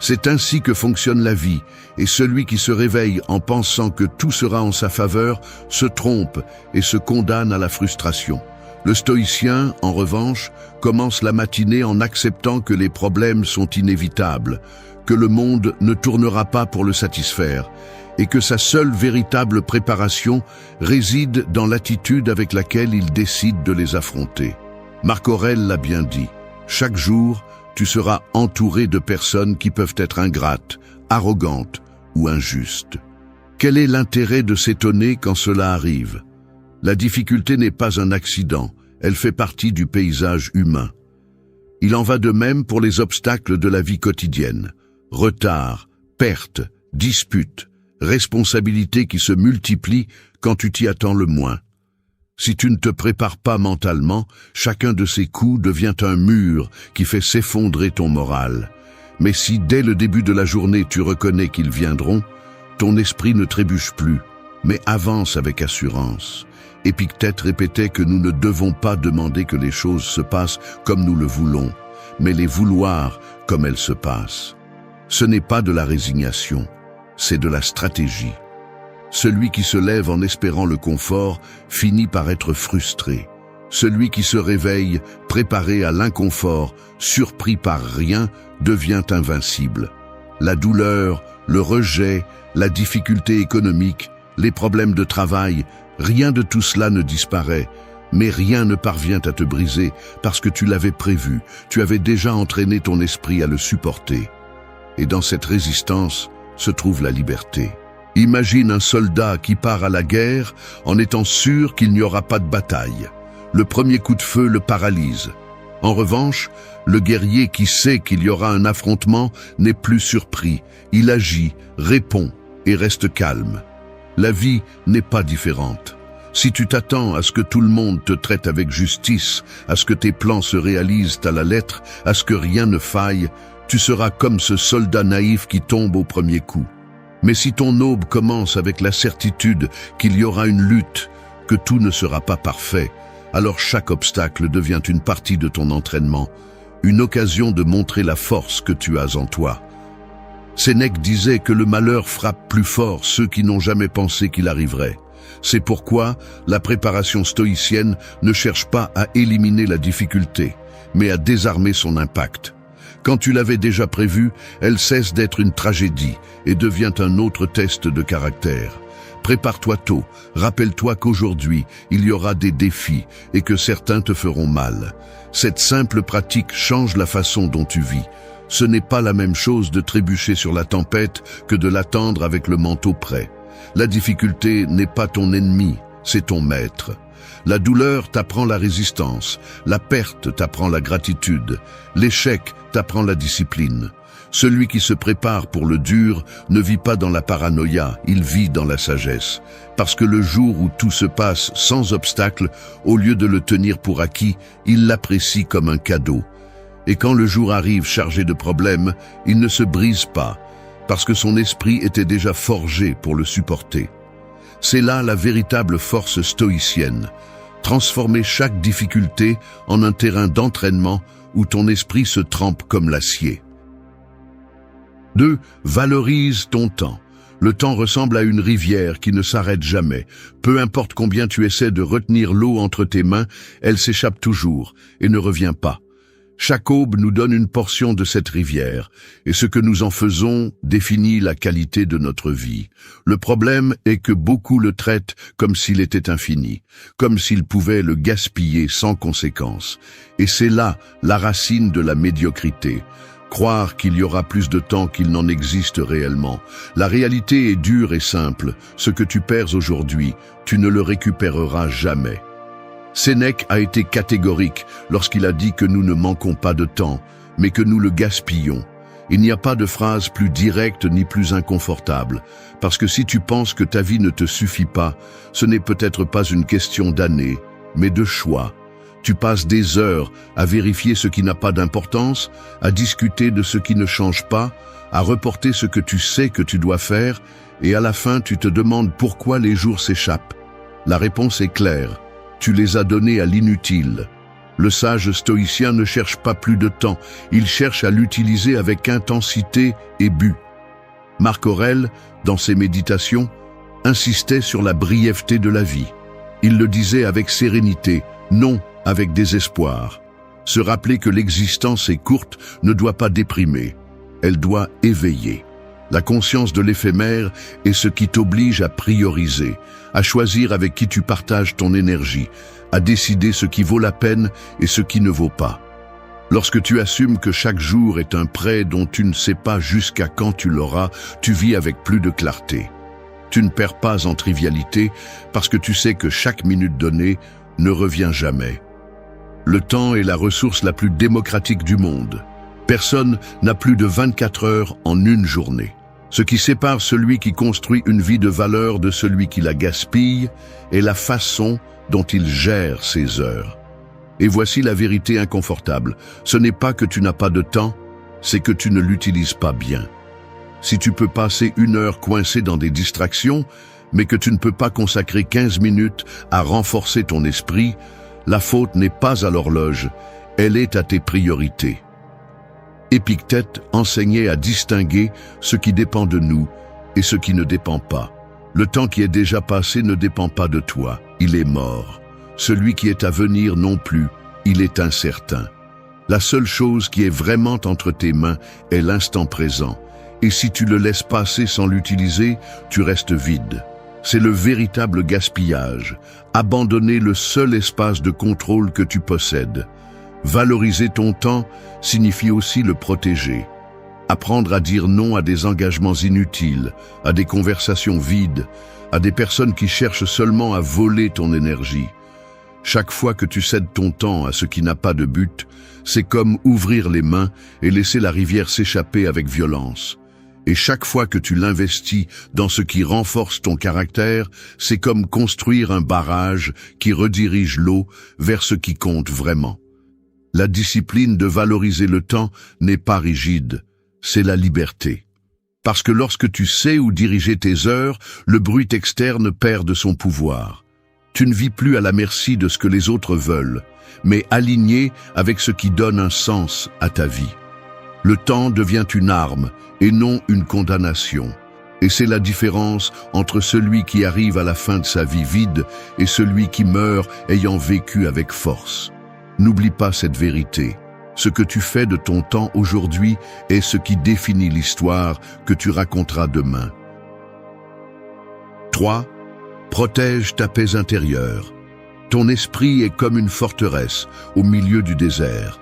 C'est ainsi que fonctionne la vie, et celui qui se réveille en pensant que tout sera en sa faveur se trompe et se condamne à la frustration. Le stoïcien, en revanche, commence la matinée en acceptant que les problèmes sont inévitables, que le monde ne tournera pas pour le satisfaire, et que sa seule véritable préparation réside dans l'attitude avec laquelle il décide de les affronter. Marc Aurèle l'a bien dit, chaque jour, tu seras entouré de personnes qui peuvent être ingrates, arrogantes ou injustes. Quel est l'intérêt de s'étonner quand cela arrive? La difficulté n'est pas un accident, elle fait partie du paysage humain. Il en va de même pour les obstacles de la vie quotidienne. Retard, pertes, disputes, responsabilités qui se multiplient quand tu t'y attends le moins. Si tu ne te prépares pas mentalement, chacun de ces coups devient un mur qui fait s'effondrer ton moral. Mais si dès le début de la journée tu reconnais qu'ils viendront, ton esprit ne trébuche plus, mais avance avec assurance. Épictète répétait que nous ne devons pas demander que les choses se passent comme nous le voulons, mais les vouloir comme elles se passent. Ce n'est pas de la résignation, c'est de la stratégie. Celui qui se lève en espérant le confort finit par être frustré. Celui qui se réveille, préparé à l'inconfort, surpris par rien, devient invincible. La douleur, le rejet, la difficulté économique, les problèmes de travail, rien de tout cela ne disparaît, mais rien ne parvient à te briser parce que tu l'avais prévu, tu avais déjà entraîné ton esprit à le supporter. Et dans cette résistance se trouve la liberté. Imagine un soldat qui part à la guerre en étant sûr qu'il n'y aura pas de bataille. Le premier coup de feu le paralyse. En revanche, le guerrier qui sait qu'il y aura un affrontement n'est plus surpris. Il agit, répond et reste calme. La vie n'est pas différente. Si tu t'attends à ce que tout le monde te traite avec justice, à ce que tes plans se réalisent à la lettre, à ce que rien ne faille, tu seras comme ce soldat naïf qui tombe au premier coup. Mais si ton aube commence avec la certitude qu'il y aura une lutte, que tout ne sera pas parfait, alors chaque obstacle devient une partie de ton entraînement, une occasion de montrer la force que tu as en toi. Sénèque disait que le malheur frappe plus fort ceux qui n'ont jamais pensé qu'il arriverait. C'est pourquoi la préparation stoïcienne ne cherche pas à éliminer la difficulté, mais à désarmer son impact. Quand tu l'avais déjà prévu, elle cesse d'être une tragédie et devient un autre test de caractère. Prépare-toi tôt, rappelle-toi qu'aujourd'hui, il y aura des défis et que certains te feront mal. Cette simple pratique change la façon dont tu vis. Ce n'est pas la même chose de trébucher sur la tempête que de l'attendre avec le manteau prêt. La difficulté n'est pas ton ennemi, c'est ton maître. La douleur t'apprend la résistance, la perte t'apprend la gratitude, l'échec t'apprend la discipline. Celui qui se prépare pour le dur ne vit pas dans la paranoïa, il vit dans la sagesse. Parce que le jour où tout se passe sans obstacle, au lieu de le tenir pour acquis, il l'apprécie comme un cadeau. Et quand le jour arrive chargé de problèmes, il ne se brise pas, parce que son esprit était déjà forgé pour le supporter. C'est là la véritable force stoïcienne. Transformer chaque difficulté en un terrain d'entraînement où ton esprit se trempe comme l'acier. 2. Valorise ton temps. Le temps ressemble à une rivière qui ne s'arrête jamais. Peu importe combien tu essaies de retenir l'eau entre tes mains, elle s'échappe toujours et ne revient pas. Chaque aube nous donne une portion de cette rivière, et ce que nous en faisons définit la qualité de notre vie. Le problème est que beaucoup le traitent comme s'il était infini, comme s'ils pouvaient le gaspiller sans conséquence. Et c'est là la racine de la médiocrité. Croire qu'il y aura plus de temps qu'il n'en existe réellement. La réalité est dure et simple. Ce que tu perds aujourd'hui, tu ne le récupéreras jamais. Sénèque a été catégorique lorsqu'il a dit que nous ne manquons pas de temps, mais que nous le gaspillons. Il n'y a pas de phrase plus directe ni plus inconfortable, parce que si tu penses que ta vie ne te suffit pas, ce n'est peut-être pas une question d'années, mais de choix. Tu passes des heures à vérifier ce qui n'a pas d'importance, à discuter de ce qui ne change pas, à reporter ce que tu sais que tu dois faire, et à la fin tu te demandes pourquoi les jours s'échappent. La réponse est claire. Tu les as donnés à l'inutile. Le sage stoïcien ne cherche pas plus de temps, il cherche à l'utiliser avec intensité et but. Marc Aurèle, dans ses méditations, insistait sur la brièveté de la vie. Il le disait avec sérénité, non avec désespoir. Se rappeler que l'existence est courte ne doit pas déprimer, elle doit éveiller. La conscience de l'éphémère est ce qui t'oblige à prioriser, à choisir avec qui tu partages ton énergie, à décider ce qui vaut la peine et ce qui ne vaut pas. Lorsque tu assumes que chaque jour est un prêt dont tu ne sais pas jusqu'à quand tu l'auras, tu vis avec plus de clarté. Tu ne perds pas en trivialité parce que tu sais que chaque minute donnée ne revient jamais. Le temps est la ressource la plus démocratique du monde. Personne n'a plus de 24 heures en une journée. Ce qui sépare celui qui construit une vie de valeur de celui qui la gaspille est la façon dont il gère ses heures. Et voici la vérité inconfortable. Ce n'est pas que tu n'as pas de temps, c'est que tu ne l'utilises pas bien. Si tu peux passer 1 heure coincé dans des distractions, mais que tu ne peux pas consacrer 15 minutes à renforcer ton esprit, la faute n'est pas à l'horloge, elle est à tes priorités. Épictète enseignait à distinguer ce qui dépend de nous et ce qui ne dépend pas. Le temps qui est déjà passé ne dépend pas de toi, il est mort. Celui qui est à venir non plus, il est incertain. La seule chose qui est vraiment entre tes mains est l'instant présent. Et si tu le laisses passer sans l'utiliser, tu restes vide. C'est le véritable gaspillage, abandonner le seul espace de contrôle que tu possèdes. Valoriser ton temps signifie aussi le protéger. Apprendre à dire non à des engagements inutiles, à des conversations vides, à des personnes qui cherchent seulement à voler ton énergie. Chaque fois que tu cèdes ton temps à ce qui n'a pas de but, c'est comme ouvrir les mains et laisser la rivière s'échapper avec violence. Et chaque fois que tu l'investis dans ce qui renforce ton caractère, c'est comme construire un barrage qui redirige l'eau vers ce qui compte vraiment. La discipline de valoriser le temps n'est pas rigide, c'est la liberté. Parce que lorsque tu sais où diriger tes heures, le bruit externe perd de son pouvoir. Tu ne vis plus à la merci de ce que les autres veulent, mais aligné avec ce qui donne un sens à ta vie. Le temps devient une arme et non une condamnation. Et c'est la différence entre celui qui arrive à la fin de sa vie vide et celui qui meurt ayant vécu avec force. N'oublie pas cette vérité. Ce que tu fais de ton temps aujourd'hui est ce qui définit l'histoire que tu raconteras demain. 3. Protège ta paix intérieure. Ton esprit est comme une forteresse au milieu du désert.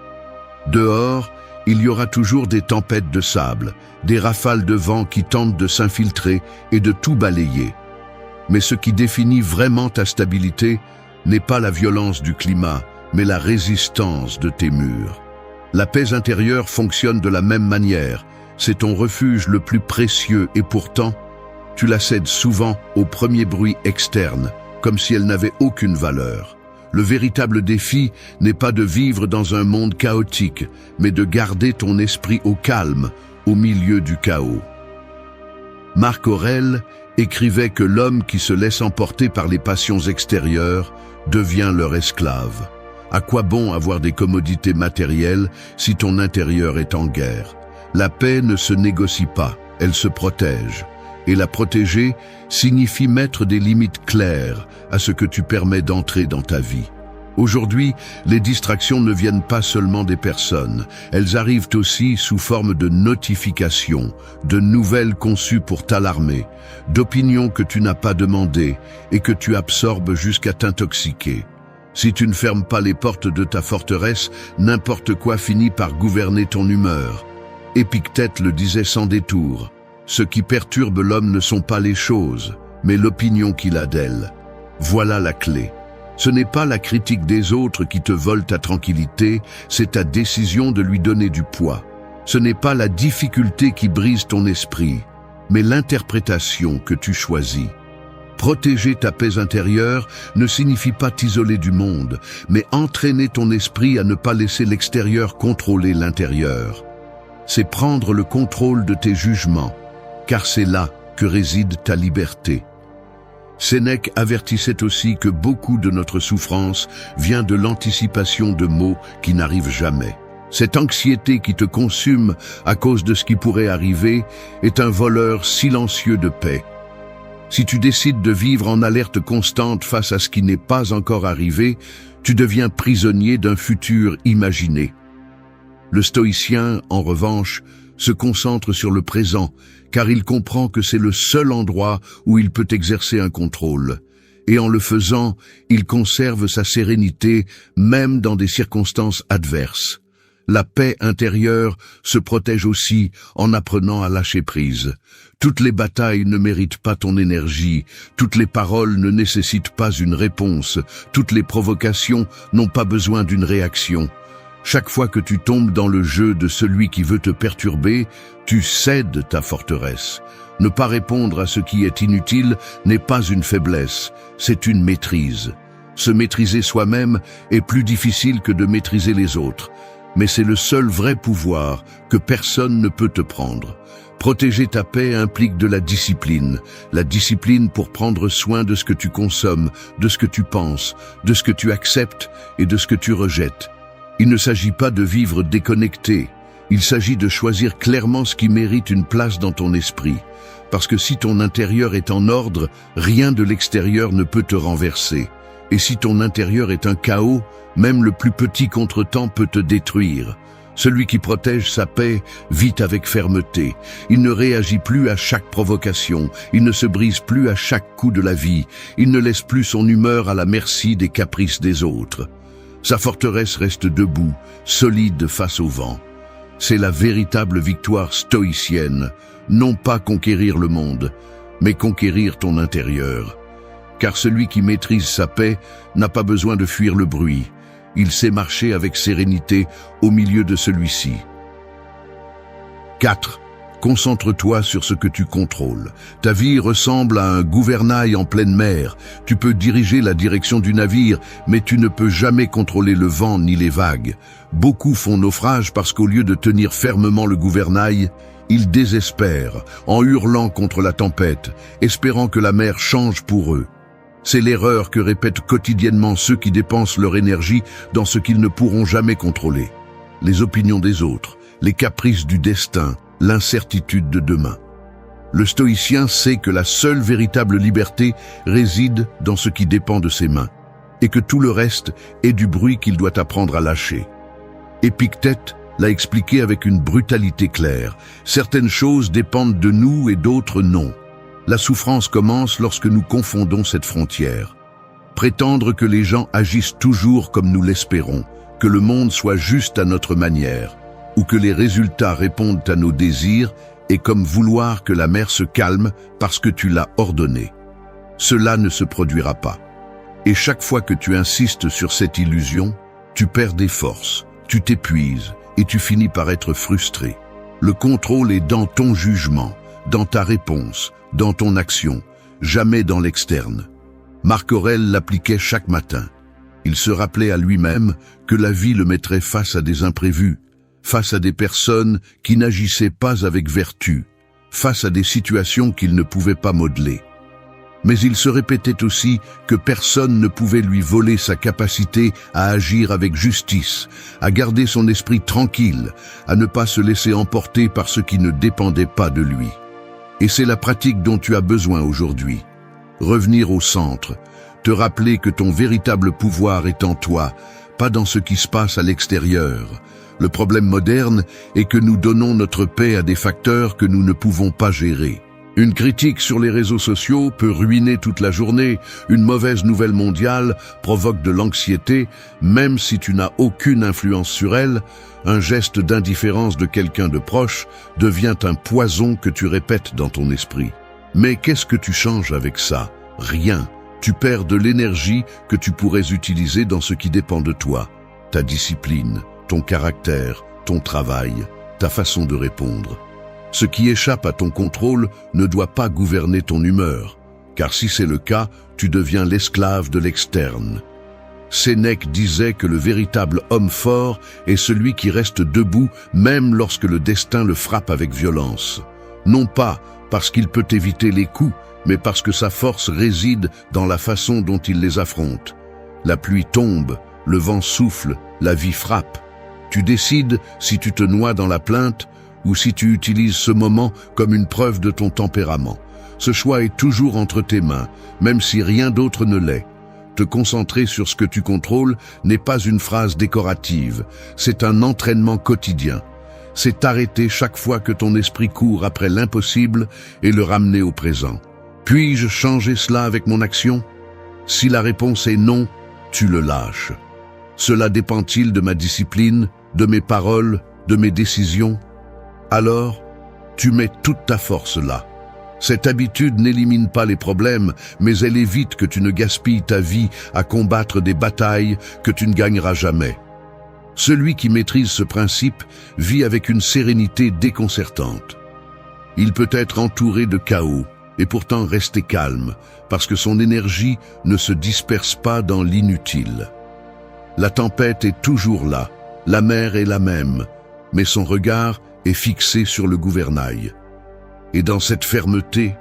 Dehors, il y aura toujours des tempêtes de sable, des rafales de vent qui tentent de s'infiltrer et de tout balayer. Mais ce qui définit vraiment ta stabilité n'est pas la violence du climat, mais la résistance de tes murs. La paix intérieure fonctionne de la même manière. C'est ton refuge le plus précieux et pourtant, tu la cèdes souvent au premier bruit externe, comme si elle n'avait aucune valeur. Le véritable défi n'est pas de vivre dans un monde chaotique, mais de garder ton esprit au calme, au milieu du chaos. Marc Aurèle écrivait que l'homme qui se laisse emporter par les passions extérieures devient leur esclave. À quoi bon avoir des commodités matérielles si ton intérieur est en guerre? La paix ne se négocie pas, elle se protège. Et la protéger signifie mettre des limites claires à ce que tu permets d'entrer dans ta vie. Aujourd'hui, les distractions ne viennent pas seulement des personnes, elles arrivent aussi sous forme de notifications, de nouvelles conçues pour t'alarmer, d'opinions que tu n'as pas demandées et que tu absorbes jusqu'à t'intoxiquer. Si tu ne fermes pas les portes de ta forteresse, n'importe quoi finit par gouverner ton humeur. Épictète le disait sans détour. Ce qui perturbe l'homme ne sont pas les choses, mais l'opinion qu'il a d'elles. Voilà la clé. Ce n'est pas la critique des autres qui te vole ta tranquillité, c'est ta décision de lui donner du poids. Ce n'est pas la difficulté qui brise ton esprit, mais l'interprétation que tu choisis. Protéger ta paix intérieure ne signifie pas t'isoler du monde, mais entraîner ton esprit à ne pas laisser l'extérieur contrôler l'intérieur. C'est prendre le contrôle de tes jugements, car c'est là que réside ta liberté. Sénèque avertissait aussi que beaucoup de notre souffrance vient de l'anticipation de maux qui n'arrivent jamais. Cette anxiété qui te consume à cause de ce qui pourrait arriver est un voleur silencieux de paix. Si tu décides de vivre en alerte constante face à ce qui n'est pas encore arrivé, tu deviens prisonnier d'un futur imaginé. Le stoïcien, en revanche, se concentre sur le présent, car il comprend que c'est le seul endroit où il peut exercer un contrôle. Et en le faisant, il conserve sa sérénité même dans des circonstances adverses. La paix intérieure se protège aussi en apprenant à lâcher prise. Toutes les batailles ne méritent pas ton énergie, toutes les paroles ne nécessitent pas une réponse, toutes les provocations n'ont pas besoin d'une réaction. Chaque fois que tu tombes dans le jeu de celui qui veut te perturber, tu cèdes ta forteresse. Ne pas répondre à ce qui est inutile n'est pas une faiblesse, c'est une maîtrise. Se maîtriser soi-même est plus difficile que de maîtriser les autres. Mais c'est le seul vrai pouvoir que personne ne peut te prendre. Protéger ta paix implique de la discipline pour prendre soin de ce que tu consommes, de ce que tu penses, de ce que tu acceptes et de ce que tu rejettes. Il ne s'agit pas de vivre déconnecté, il s'agit de choisir clairement ce qui mérite une place dans ton esprit. Parce que si ton intérieur est en ordre, rien de l'extérieur ne peut te renverser. Et si ton intérieur est un chaos, même le plus petit contretemps peut te détruire. Celui qui protège sa paix vit avec fermeté. Il ne réagit plus à chaque provocation. Il ne se brise plus à chaque coup de la vie. Il ne laisse plus son humeur à la merci des caprices des autres. Sa forteresse reste debout, solide face au vent. C'est la véritable victoire stoïcienne. Non pas conquérir le monde, mais conquérir ton intérieur. Car celui qui maîtrise sa paix n'a pas besoin de fuir le bruit. Il sait marcher avec sérénité au milieu de celui-ci. 4. Concentre-toi sur ce que tu contrôles. Ta vie ressemble à un gouvernail en pleine mer. Tu peux diriger la direction du navire, mais tu ne peux jamais contrôler le vent ni les vagues. Beaucoup font naufrage parce qu'au lieu de tenir fermement le gouvernail, ils désespèrent en hurlant contre la tempête, espérant que la mer change pour eux. C'est l'erreur que répètent quotidiennement ceux qui dépensent leur énergie dans ce qu'ils ne pourront jamais contrôler. Les opinions des autres, les caprices du destin, l'incertitude de demain. Le stoïcien sait que la seule véritable liberté réside dans ce qui dépend de ses mains, et que tout le reste est du bruit qu'il doit apprendre à lâcher. Épictète l'a expliqué avec une brutalité claire. Certaines choses dépendent de nous et d'autres non. La souffrance commence lorsque nous confondons cette frontière. Prétendre que les gens agissent toujours comme nous l'espérons, que le monde soit juste à notre manière, ou que les résultats répondent à nos désirs, est comme vouloir que la mer se calme parce que tu l'as ordonné. Cela ne se produira pas. Et chaque fois que tu insistes sur cette illusion, tu perds des forces, tu t'épuises et tu finis par être frustré. Le contrôle est dans ton jugement, dans ta réponse, dans ton action, jamais dans l'externe. Marc Aurèle l'appliquait chaque matin. Il se rappelait à lui-même que la vie le mettrait face à des imprévus, face à des personnes qui n'agissaient pas avec vertu, face à des situations qu'il ne pouvait pas modeler. Mais il se répétait aussi que personne ne pouvait lui voler sa capacité à agir avec justice, à garder son esprit tranquille, à ne pas se laisser emporter par ce qui ne dépendait pas de lui. Et c'est la pratique dont tu as besoin aujourd'hui. Revenir au centre, te rappeler que ton véritable pouvoir est en toi, pas dans ce qui se passe à l'extérieur. Le problème moderne est que nous donnons notre paix à des facteurs que nous ne pouvons pas gérer. Une critique sur les réseaux sociaux peut ruiner toute la journée, une mauvaise nouvelle mondiale provoque de l'anxiété, même si tu n'as aucune influence sur elle, un geste d'indifférence de quelqu'un de proche devient un poison que tu répètes dans ton esprit. Mais qu'est-ce que tu changes avec ça? Rien. Tu perds de l'énergie que tu pourrais utiliser dans ce qui dépend de toi. Ta discipline, ton caractère, ton travail, ta façon de répondre. Ce qui échappe à ton contrôle ne doit pas gouverner ton humeur, car si c'est le cas, tu deviens l'esclave de l'externe. Sénèque disait que le véritable homme fort est celui qui reste debout même lorsque le destin le frappe avec violence. Non pas parce qu'il peut éviter les coups, mais parce que sa force réside dans la façon dont il les affronte. La pluie tombe, le vent souffle, la vie frappe. Tu décides si tu te noies dans la plainte ou si tu utilises ce moment comme une preuve de ton tempérament. Ce choix est toujours entre tes mains, même si rien d'autre ne l'est. Te concentrer sur ce que tu contrôles n'est pas une phrase décorative, c'est un entraînement quotidien. c'est t'arrêter chaque fois que ton esprit court après l'impossible et le ramener au présent. Puis-je changer cela avec mon action? Si la réponse est non, tu le lâches. Cela dépend-il de ma discipline, de mes paroles, de mes décisions? Alors, tu mets toute ta force là. Cette habitude n'élimine pas les problèmes, mais elle évite que tu ne gaspilles ta vie à combattre des batailles que tu ne gagneras jamais. Celui qui maîtrise ce principe vit avec une sérénité déconcertante. Il peut être entouré de chaos et pourtant rester calme, parce que son énergie ne se disperse pas dans l'inutile. La tempête est toujours là, la mer est la même, mais son regard est fixé sur le gouvernail. Et dans cette fermeté,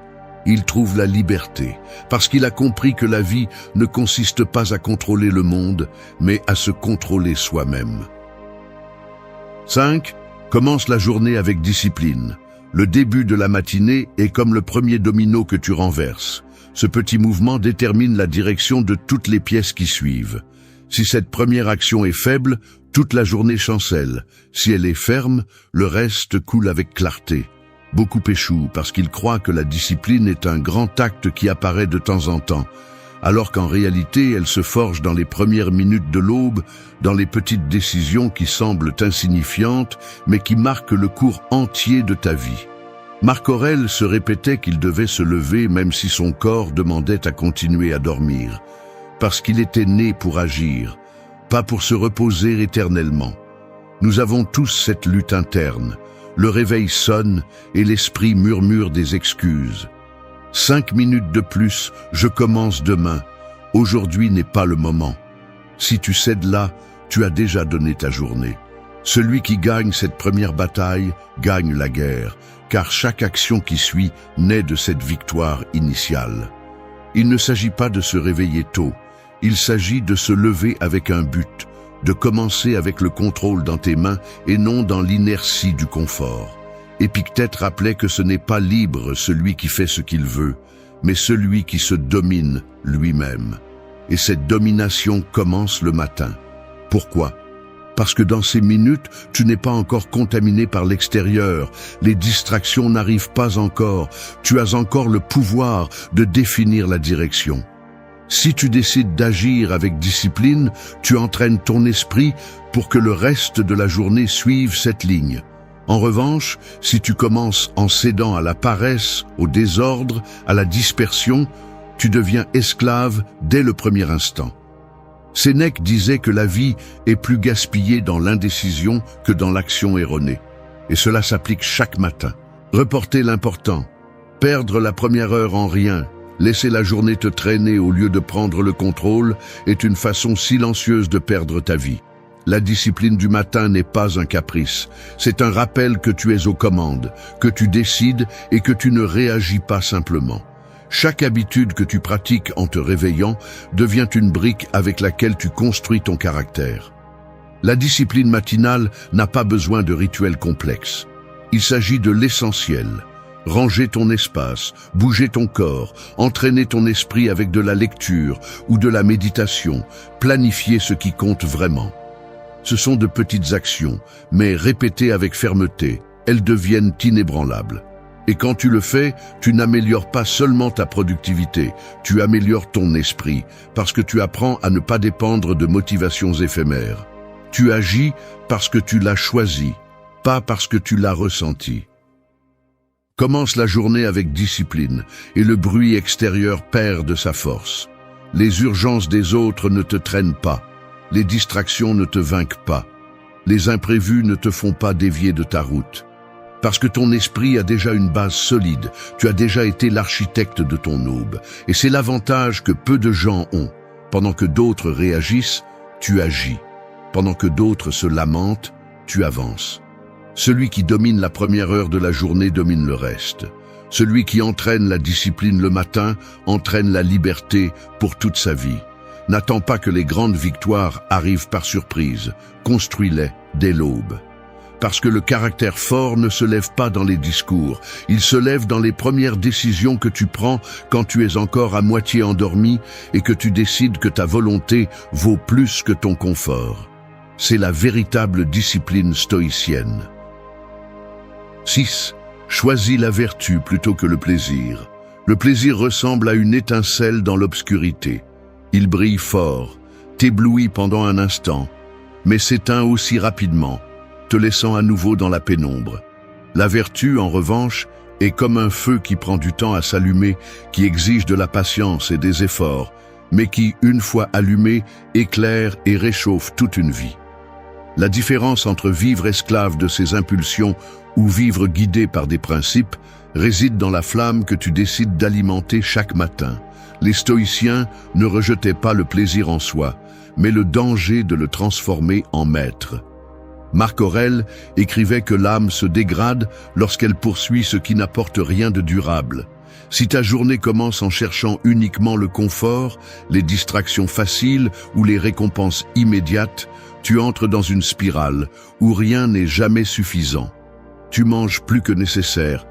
il trouve la liberté, parce qu'il a compris que la vie ne consiste pas à contrôler le monde, mais à se contrôler soi-même. 5. Commence la journée avec discipline. Le début de la matinée est comme le premier domino que tu renverses. Ce petit mouvement détermine la direction de toutes les pièces qui suivent. Si cette première action est faible, toute la journée chancelle. Si elle est ferme, le reste coule avec clarté. Beaucoup échouent parce qu'ils croient que la discipline est un grand acte qui apparaît de temps en temps, alors qu'en réalité elle se forge dans les premières minutes de l'aube, dans les petites décisions qui semblent insignifiantes, mais qui marquent le cours entier de ta vie. Marc Aurèle se répétait qu'il devait se lever même si son corps demandait à continuer à dormir, parce qu'il était né pour agir, pas pour se reposer éternellement. Nous avons tous cette lutte interne. Le réveil sonne et l'esprit murmure des excuses. 5 minutes de plus, je commence demain. Aujourd'hui n'est pas le moment. Si tu cèdes là, tu as déjà donné ta journée. Celui qui gagne cette première bataille gagne la guerre, car chaque action qui suit naît de cette victoire initiale. Il ne s'agit pas de se réveiller tôt, il s'agit de se lever avec un but, de commencer avec le contrôle dans tes mains et non dans l'inertie du confort. Épictète rappelait que ce n'est pas libre celui qui fait ce qu'il veut, mais celui qui se domine lui-même. Et cette domination commence le matin. Pourquoi? Parce que dans ces minutes, tu n'es pas encore contaminé par l'extérieur, les distractions n'arrivent pas encore, tu as encore le pouvoir de définir la direction. Si tu décides d'agir avec discipline, tu entraînes ton esprit pour que le reste de la journée suive cette ligne. En revanche, si tu commences en cédant à la paresse, au désordre, à la dispersion, tu deviens esclave dès le premier instant. Sénèque disait que la vie est plus gaspillée dans l'indécision que dans l'action erronée. Et cela s'applique chaque matin. Reporter l'important, perdre la première heure en rien, laisser la journée te traîner au lieu de prendre le contrôle est une façon silencieuse de perdre ta vie. La discipline du matin n'est pas un caprice, c'est un rappel que tu es aux commandes, que tu décides et que tu ne réagis pas simplement. Chaque habitude que tu pratiques en te réveillant devient une brique avec laquelle tu construis ton caractère. La discipline matinale n'a pas besoin de rituels complexes. Il s'agit de l'essentiel. Ranger ton espace, bouger ton corps, entraîner ton esprit avec de la lecture ou de la méditation, planifier ce qui compte vraiment. Ce sont de petites actions, mais répétées avec fermeté, elles deviennent inébranlables. Et quand tu le fais, tu n'améliores pas seulement ta productivité, tu améliores ton esprit, parce que tu apprends à ne pas dépendre de motivations éphémères. Tu agis parce que tu l'as choisi, pas parce que tu l'as ressenti. Commence la journée avec discipline, et le bruit extérieur perd de sa force. Les urgences des autres ne te traînent pas, les distractions ne te vainquent pas, les imprévus ne te font pas dévier de ta route. Parce que ton esprit a déjà une base solide, tu as déjà été l'architecte de ton aube, et c'est l'avantage que peu de gens ont. Pendant que d'autres réagissent, tu agis. Pendant que d'autres se lamentent, tu avances. Celui qui domine la première heure de la journée domine le reste. Celui qui entraîne la discipline le matin entraîne la liberté pour toute sa vie. N'attends pas que les grandes victoires arrivent par surprise. Construis-les dès l'aube. Parce que le caractère fort ne se lève pas dans les discours. Il se lève dans les premières décisions que tu prends quand tu es encore à moitié endormi et que tu décides que ta volonté vaut plus que ton confort. C'est la véritable discipline stoïcienne. 6. Choisis la vertu plutôt que le plaisir. Le plaisir ressemble à une étincelle dans l'obscurité. Il brille fort, t'éblouit pendant un instant, mais s'éteint aussi rapidement, te laissant à nouveau dans la pénombre. La vertu, en revanche, est comme un feu qui prend du temps à s'allumer, qui exige de la patience et des efforts, mais qui, une fois allumé, éclaire et réchauffe toute une vie. La différence entre vivre esclave de ses impulsions ou vivre guidé par des principes réside dans la flamme que tu décides d'alimenter chaque matin. Les stoïciens ne rejetaient pas le plaisir en soi, mais le danger de le transformer en maître. Marc Aurèle écrivait que l'âme se dégrade lorsqu'elle poursuit ce qui n'apporte rien de durable. Si ta journée commence en cherchant uniquement le confort, les distractions faciles ou les récompenses immédiates, tu entres dans une spirale où rien n'est jamais suffisant. Tu manges plus que nécessaire,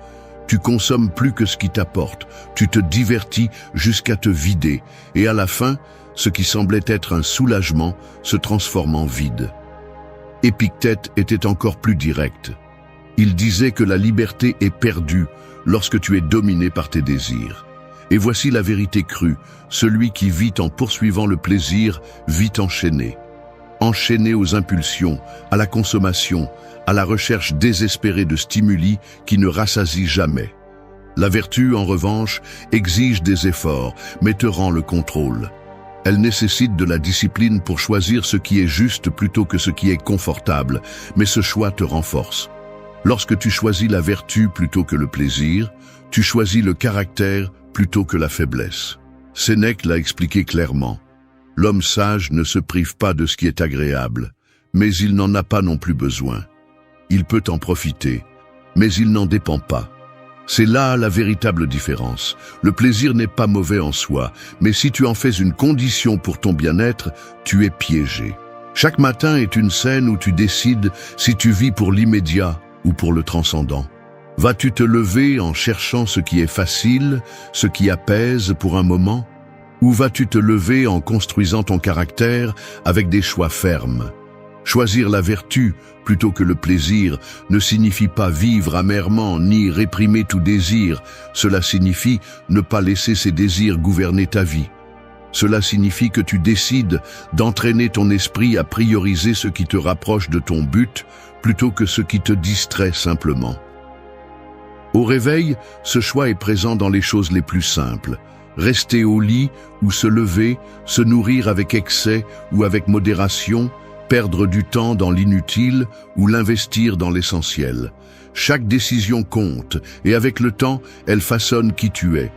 tu consommes plus que ce qui t'apporte, tu te divertis jusqu'à te vider, et à la fin, ce qui semblait être un soulagement se transforme en vide. Épictète était encore plus direct. Il disait que la liberté est perdue lorsque tu es dominé par tes désirs. Et voici la vérité crue, celui qui vit en poursuivant le plaisir vit enchaîné. Enchaîné aux impulsions, à la consommation, à la recherche désespérée de stimuli qui ne rassasient jamais. La vertu, en revanche, exige des efforts, mais te rend le contrôle. Elle nécessite de la discipline pour choisir ce qui est juste plutôt que ce qui est confortable, mais ce choix te renforce. Lorsque tu choisis la vertu plutôt que le plaisir, tu choisis le caractère plutôt que la faiblesse. Sénèque l'a expliqué clairement. L'homme sage ne se prive pas de ce qui est agréable, mais il n'en a pas non plus besoin. Il peut en profiter, mais il n'en dépend pas. C'est là la véritable différence. Le plaisir n'est pas mauvais en soi, mais si tu en fais une condition pour ton bien-être, tu es piégé. Chaque matin est une scène où tu décides si tu vis pour l'immédiat ou pour le transcendant. Vas-tu te lever en cherchant ce qui est facile, ce qui apaise pour un moment? Ou vas-tu te lever en construisant ton caractère avec des choix fermes? Choisir la vertu plutôt que le plaisir ne signifie pas vivre amèrement ni réprimer tout désir. Cela signifie ne pas laisser ces désirs gouverner ta vie. Cela signifie que tu décides d'entraîner ton esprit à prioriser ce qui te rapproche de ton but plutôt que ce qui te distrait simplement. Au réveil, ce choix est présent dans les choses les plus simples. Rester au lit ou se lever, se nourrir avec excès ou avec modération, perdre du temps dans l'inutile ou l'investir dans l'essentiel. Chaque décision compte et avec le temps, elle façonne qui tu es.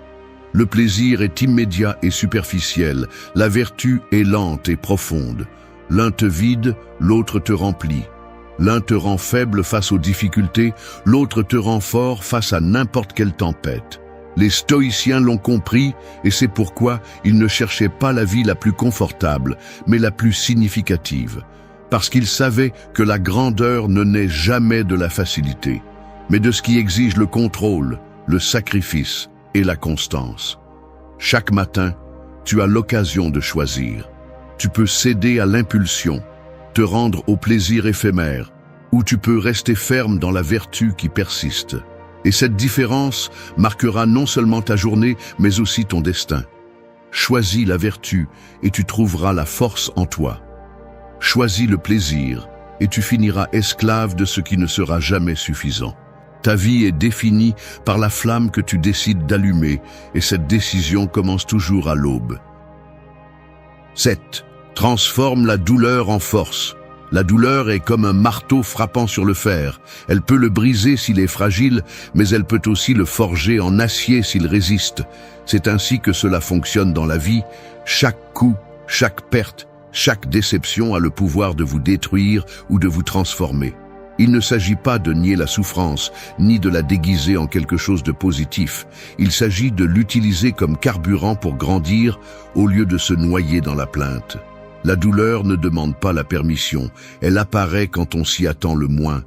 Le plaisir est immédiat et superficiel, la vertu est lente et profonde. L'un te vide, l'autre te remplit. L'un te rend faible face aux difficultés, l'autre te rend fort face à n'importe quelle tempête. Les stoïciens l'ont compris et c'est pourquoi ils ne cherchaient pas la vie la plus confortable, mais la plus significative. Parce qu'ils savaient que la grandeur ne naît jamais de la facilité, mais de ce qui exige le contrôle, le sacrifice et la constance. Chaque matin, tu as l'occasion de choisir. Tu peux céder à l'impulsion, te rendre au plaisir éphémère, ou tu peux rester ferme dans la vertu qui persiste. Et cette différence marquera non seulement ta journée, mais aussi ton destin. Choisis la vertu et tu trouveras la force en toi. Choisis le plaisir et tu finiras esclave de ce qui ne sera jamais suffisant. Ta vie est définie par la flamme que tu décides d'allumer et cette décision commence toujours à l'aube. 7. Transforme la douleur en force. La douleur est comme un marteau frappant sur le fer. Elle peut le briser s'il est fragile, mais elle peut aussi le forger en acier s'il résiste. C'est ainsi que cela fonctionne dans la vie. Chaque coup, chaque perte, chaque déception a le pouvoir de vous détruire ou de vous transformer. Il ne s'agit pas de nier la souffrance, ni de la déguiser en quelque chose de positif. Il s'agit de l'utiliser comme carburant pour grandir au lieu de se noyer dans la plainte. La douleur ne demande pas la permission, elle apparaît quand on s'y attend le moins,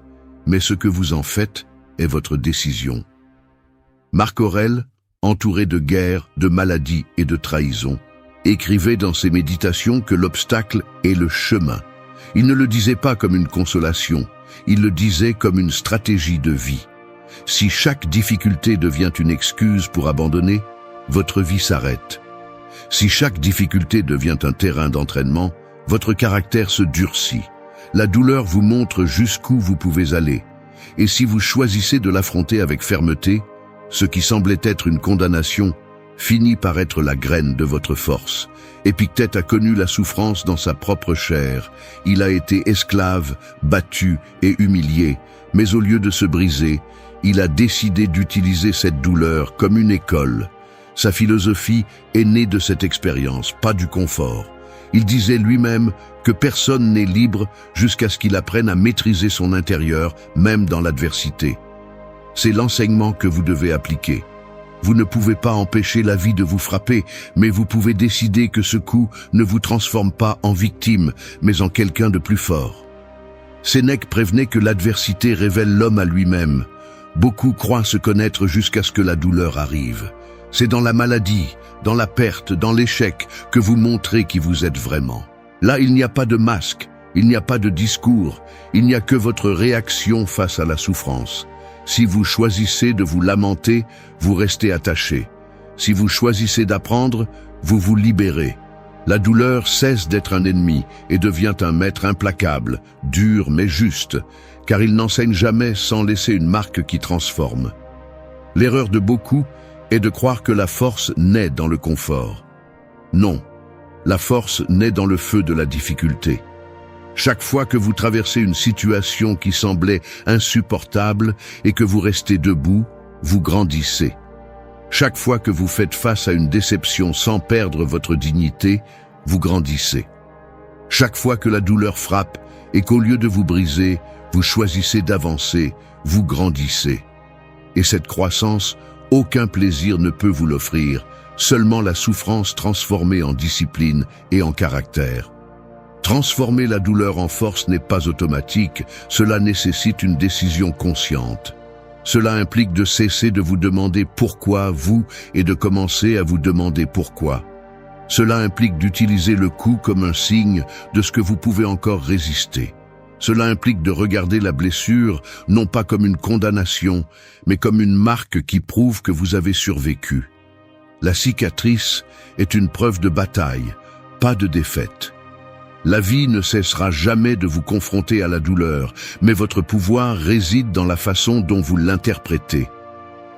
mais ce que vous en faites est votre décision. Marc Aurèle, entouré de guerres, de maladies et de trahisons, écrivait dans ses méditations que l'obstacle est le chemin. Il ne le disait pas comme une consolation, il le disait comme une stratégie de vie. Si chaque difficulté devient une excuse pour abandonner, votre vie s'arrête. Si chaque difficulté devient un terrain d'entraînement, votre caractère se durcit. La douleur vous montre jusqu'où vous pouvez aller. Et si vous choisissez de l'affronter avec fermeté, ce qui semblait être une condamnation finit par être la graine de votre force. Épictète a connu la souffrance dans sa propre chair. Il a été esclave, battu et humilié, mais au lieu de se briser, il a décidé d'utiliser cette douleur comme une école. Sa philosophie est née de cette expérience, pas du confort. Il disait lui-même que personne n'est libre jusqu'à ce qu'il apprenne à maîtriser son intérieur, même dans l'adversité. C'est l'enseignement que vous devez appliquer. Vous ne pouvez pas empêcher la vie de vous frapper, mais vous pouvez décider que ce coup ne vous transforme pas en victime, mais en quelqu'un de plus fort. Sénèque prévenait que l'adversité révèle l'homme à lui-même. Beaucoup croient se connaître jusqu'à ce que la douleur arrive. C'est dans la maladie, dans la perte, dans l'échec que vous montrez qui vous êtes vraiment. Là, il n'y a pas de masque, il n'y a pas de discours, il n'y a que votre réaction face à la souffrance. Si vous choisissez de vous lamenter, vous restez attaché. Si vous choisissez d'apprendre, vous vous libérez. La douleur cesse d'être un ennemi et devient un maître implacable, dur mais juste, car il n'enseigne jamais sans laisser une marque qui transforme. L'erreur de beaucoup est de croire que la force naît dans le confort. Non, la force naît dans le feu de la difficulté. Chaque fois que vous traversez une situation qui semblait insupportable et que vous restez debout, vous grandissez. Chaque fois que vous faites face à une déception sans perdre votre dignité, vous grandissez. Chaque fois que la douleur frappe et qu'au lieu de vous briser, vous choisissez d'avancer, vous grandissez. Et cette croissance, aucun plaisir ne peut vous l'offrir, seulement la souffrance transformée en discipline et en caractère. Transformer la douleur en force n'est pas automatique, cela nécessite une décision consciente. Cela implique de cesser de vous demander pourquoi vous et de commencer à vous demander pourquoi. Cela implique d'utiliser le coup comme un signe de ce que vous pouvez encore résister. Cela implique de regarder la blessure non pas comme une condamnation, mais comme une marque qui prouve que vous avez survécu. La cicatrice est une preuve de bataille, pas de défaite. La vie ne cessera jamais de vous confronter à la douleur, mais votre pouvoir réside dans la façon dont vous l'interprétez.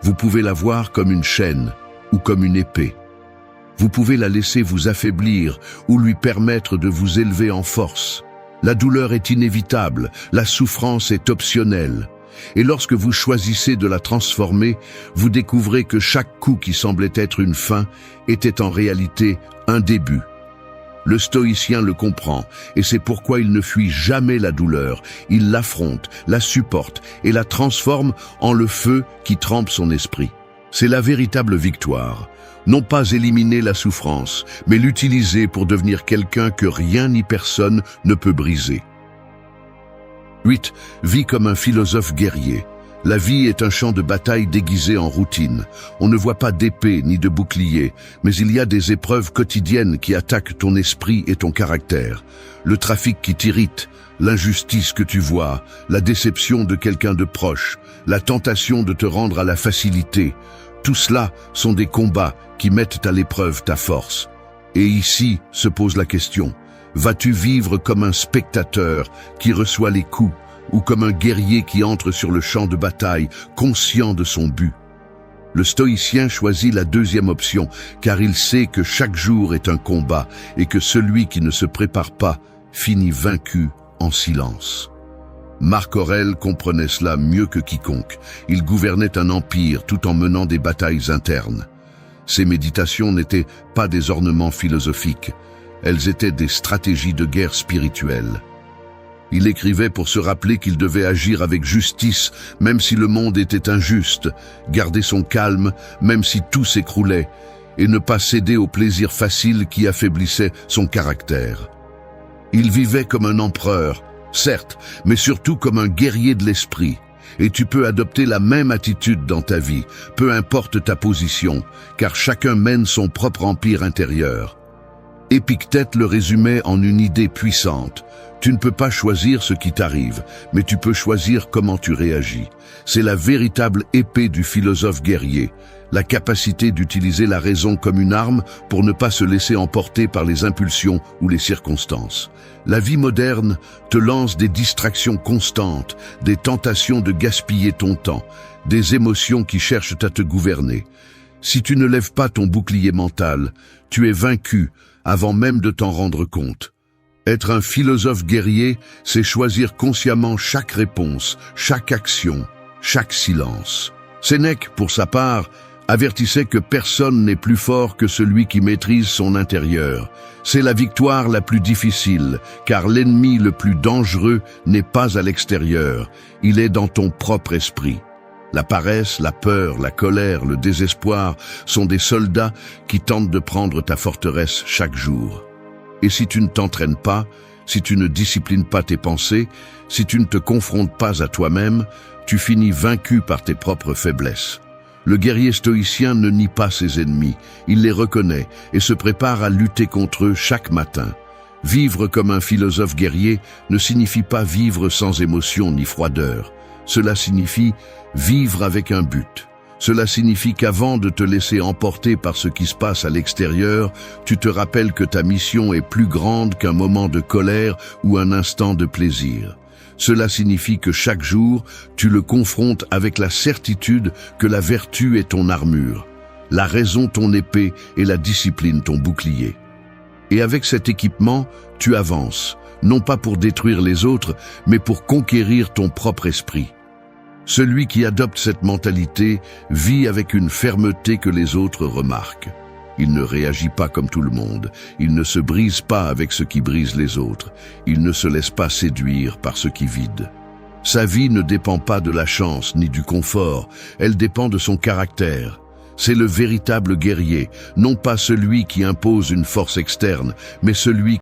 Vous pouvez la voir comme une chaîne ou comme une épée. Vous pouvez la laisser vous affaiblir ou lui permettre de vous élever en force. La douleur est inévitable, la souffrance est optionnelle. Et lorsque vous choisissez de la transformer, vous découvrez que chaque coup qui semblait être une fin était en réalité un début. Le stoïcien le comprend, et c'est pourquoi il ne fuit jamais la douleur. Il l'affronte, la supporte et la transforme en le feu qui trempe son esprit. C'est la véritable victoire. Non pas éliminer la souffrance, mais l'utiliser pour devenir quelqu'un que rien ni personne ne peut briser. 8. Vie comme un philosophe guerrier. La vie est un champ de bataille déguisé en routine. On ne voit pas d'épée ni de bouclier, mais il y a des épreuves quotidiennes qui attaquent ton esprit et ton caractère. Le trafic qui t'irrite, l'injustice que tu vois, la déception de quelqu'un de proche, la tentation de te rendre à la facilité. Tout cela sont des combats qui mettent à l'épreuve ta force. Et ici se pose la question, vas-tu vivre comme un spectateur qui reçoit les coups, ou comme un guerrier qui entre sur le champ de bataille, conscient de son but? Le stoïcien choisit la deuxième option, car il sait que chaque jour est un combat et que celui qui ne se prépare pas finit vaincu en silence. Marc Aurèle comprenait cela mieux que quiconque. Il gouvernait un empire tout en menant des batailles internes. Ses méditations n'étaient pas des ornements philosophiques, elles étaient des stratégies de guerre spirituelle. Il écrivait pour se rappeler qu'il devait agir avec justice, même si le monde était injuste, garder son calme, même si tout s'écroulait, et ne pas céder aux plaisirs faciles qui affaiblissaient son caractère. Il vivait comme un empereur, certes, mais surtout comme un guerrier de l'esprit. Et tu peux adopter la même attitude dans ta vie, peu importe ta position, car chacun mène son propre empire intérieur. Épictète le résumait en une idée puissante. Tu ne peux pas choisir ce qui t'arrive, mais tu peux choisir comment tu réagis. C'est la véritable épée du philosophe guerrier, la capacité d'utiliser la raison comme une arme pour ne pas se laisser emporter par les impulsions ou les circonstances. La vie moderne te lance des distractions constantes, des tentations de gaspiller ton temps, des émotions qui cherchent à te gouverner. Si tu ne lèves pas ton bouclier mental, tu es vaincu avant même de t'en rendre compte. Être un philosophe guerrier, c'est choisir consciemment chaque réponse, chaque action, chaque silence. Sénèque, pour sa part, avertissait que personne n'est plus fort que celui qui maîtrise son intérieur. C'est la victoire la plus difficile, car l'ennemi le plus dangereux n'est pas à l'extérieur, il est dans ton propre esprit. La paresse, la peur, la colère, le désespoir sont des soldats qui tentent de prendre ta forteresse chaque jour. Et si tu ne t'entraînes pas, si tu ne disciplines pas tes pensées, si tu ne te confrontes pas à toi-même, tu finis vaincu par tes propres faiblesses. Le guerrier stoïcien ne nie pas ses ennemis, il les reconnaît et se prépare à lutter contre eux chaque matin. Vivre comme un philosophe guerrier ne signifie pas vivre sans émotion ni froideur. Cela signifie vivre avec un but. Cela signifie qu'avant de te laisser emporter par ce qui se passe à l'extérieur, tu te rappelles que ta mission est plus grande qu'un moment de colère ou un instant de plaisir. Cela signifie que chaque jour, tu le confrontes avec la certitude que la vertu est ton armure, la raison ton épée et la discipline ton bouclier. Et avec cet équipement, tu avances, non pas pour détruire les autres, mais pour conquérir ton propre esprit. Celui qui adopte cette mentalité vit avec une fermeté que les autres remarquent. Il ne réagit pas comme tout le monde, il ne se brise pas avec ce qui brise les autres, il ne se laisse pas séduire par ce qui vide. Sa vie ne dépend pas de la chance ni du confort, elle dépend de son caractère. C'est le véritable guerrier, non pas celui qui impose une force externe, mais celui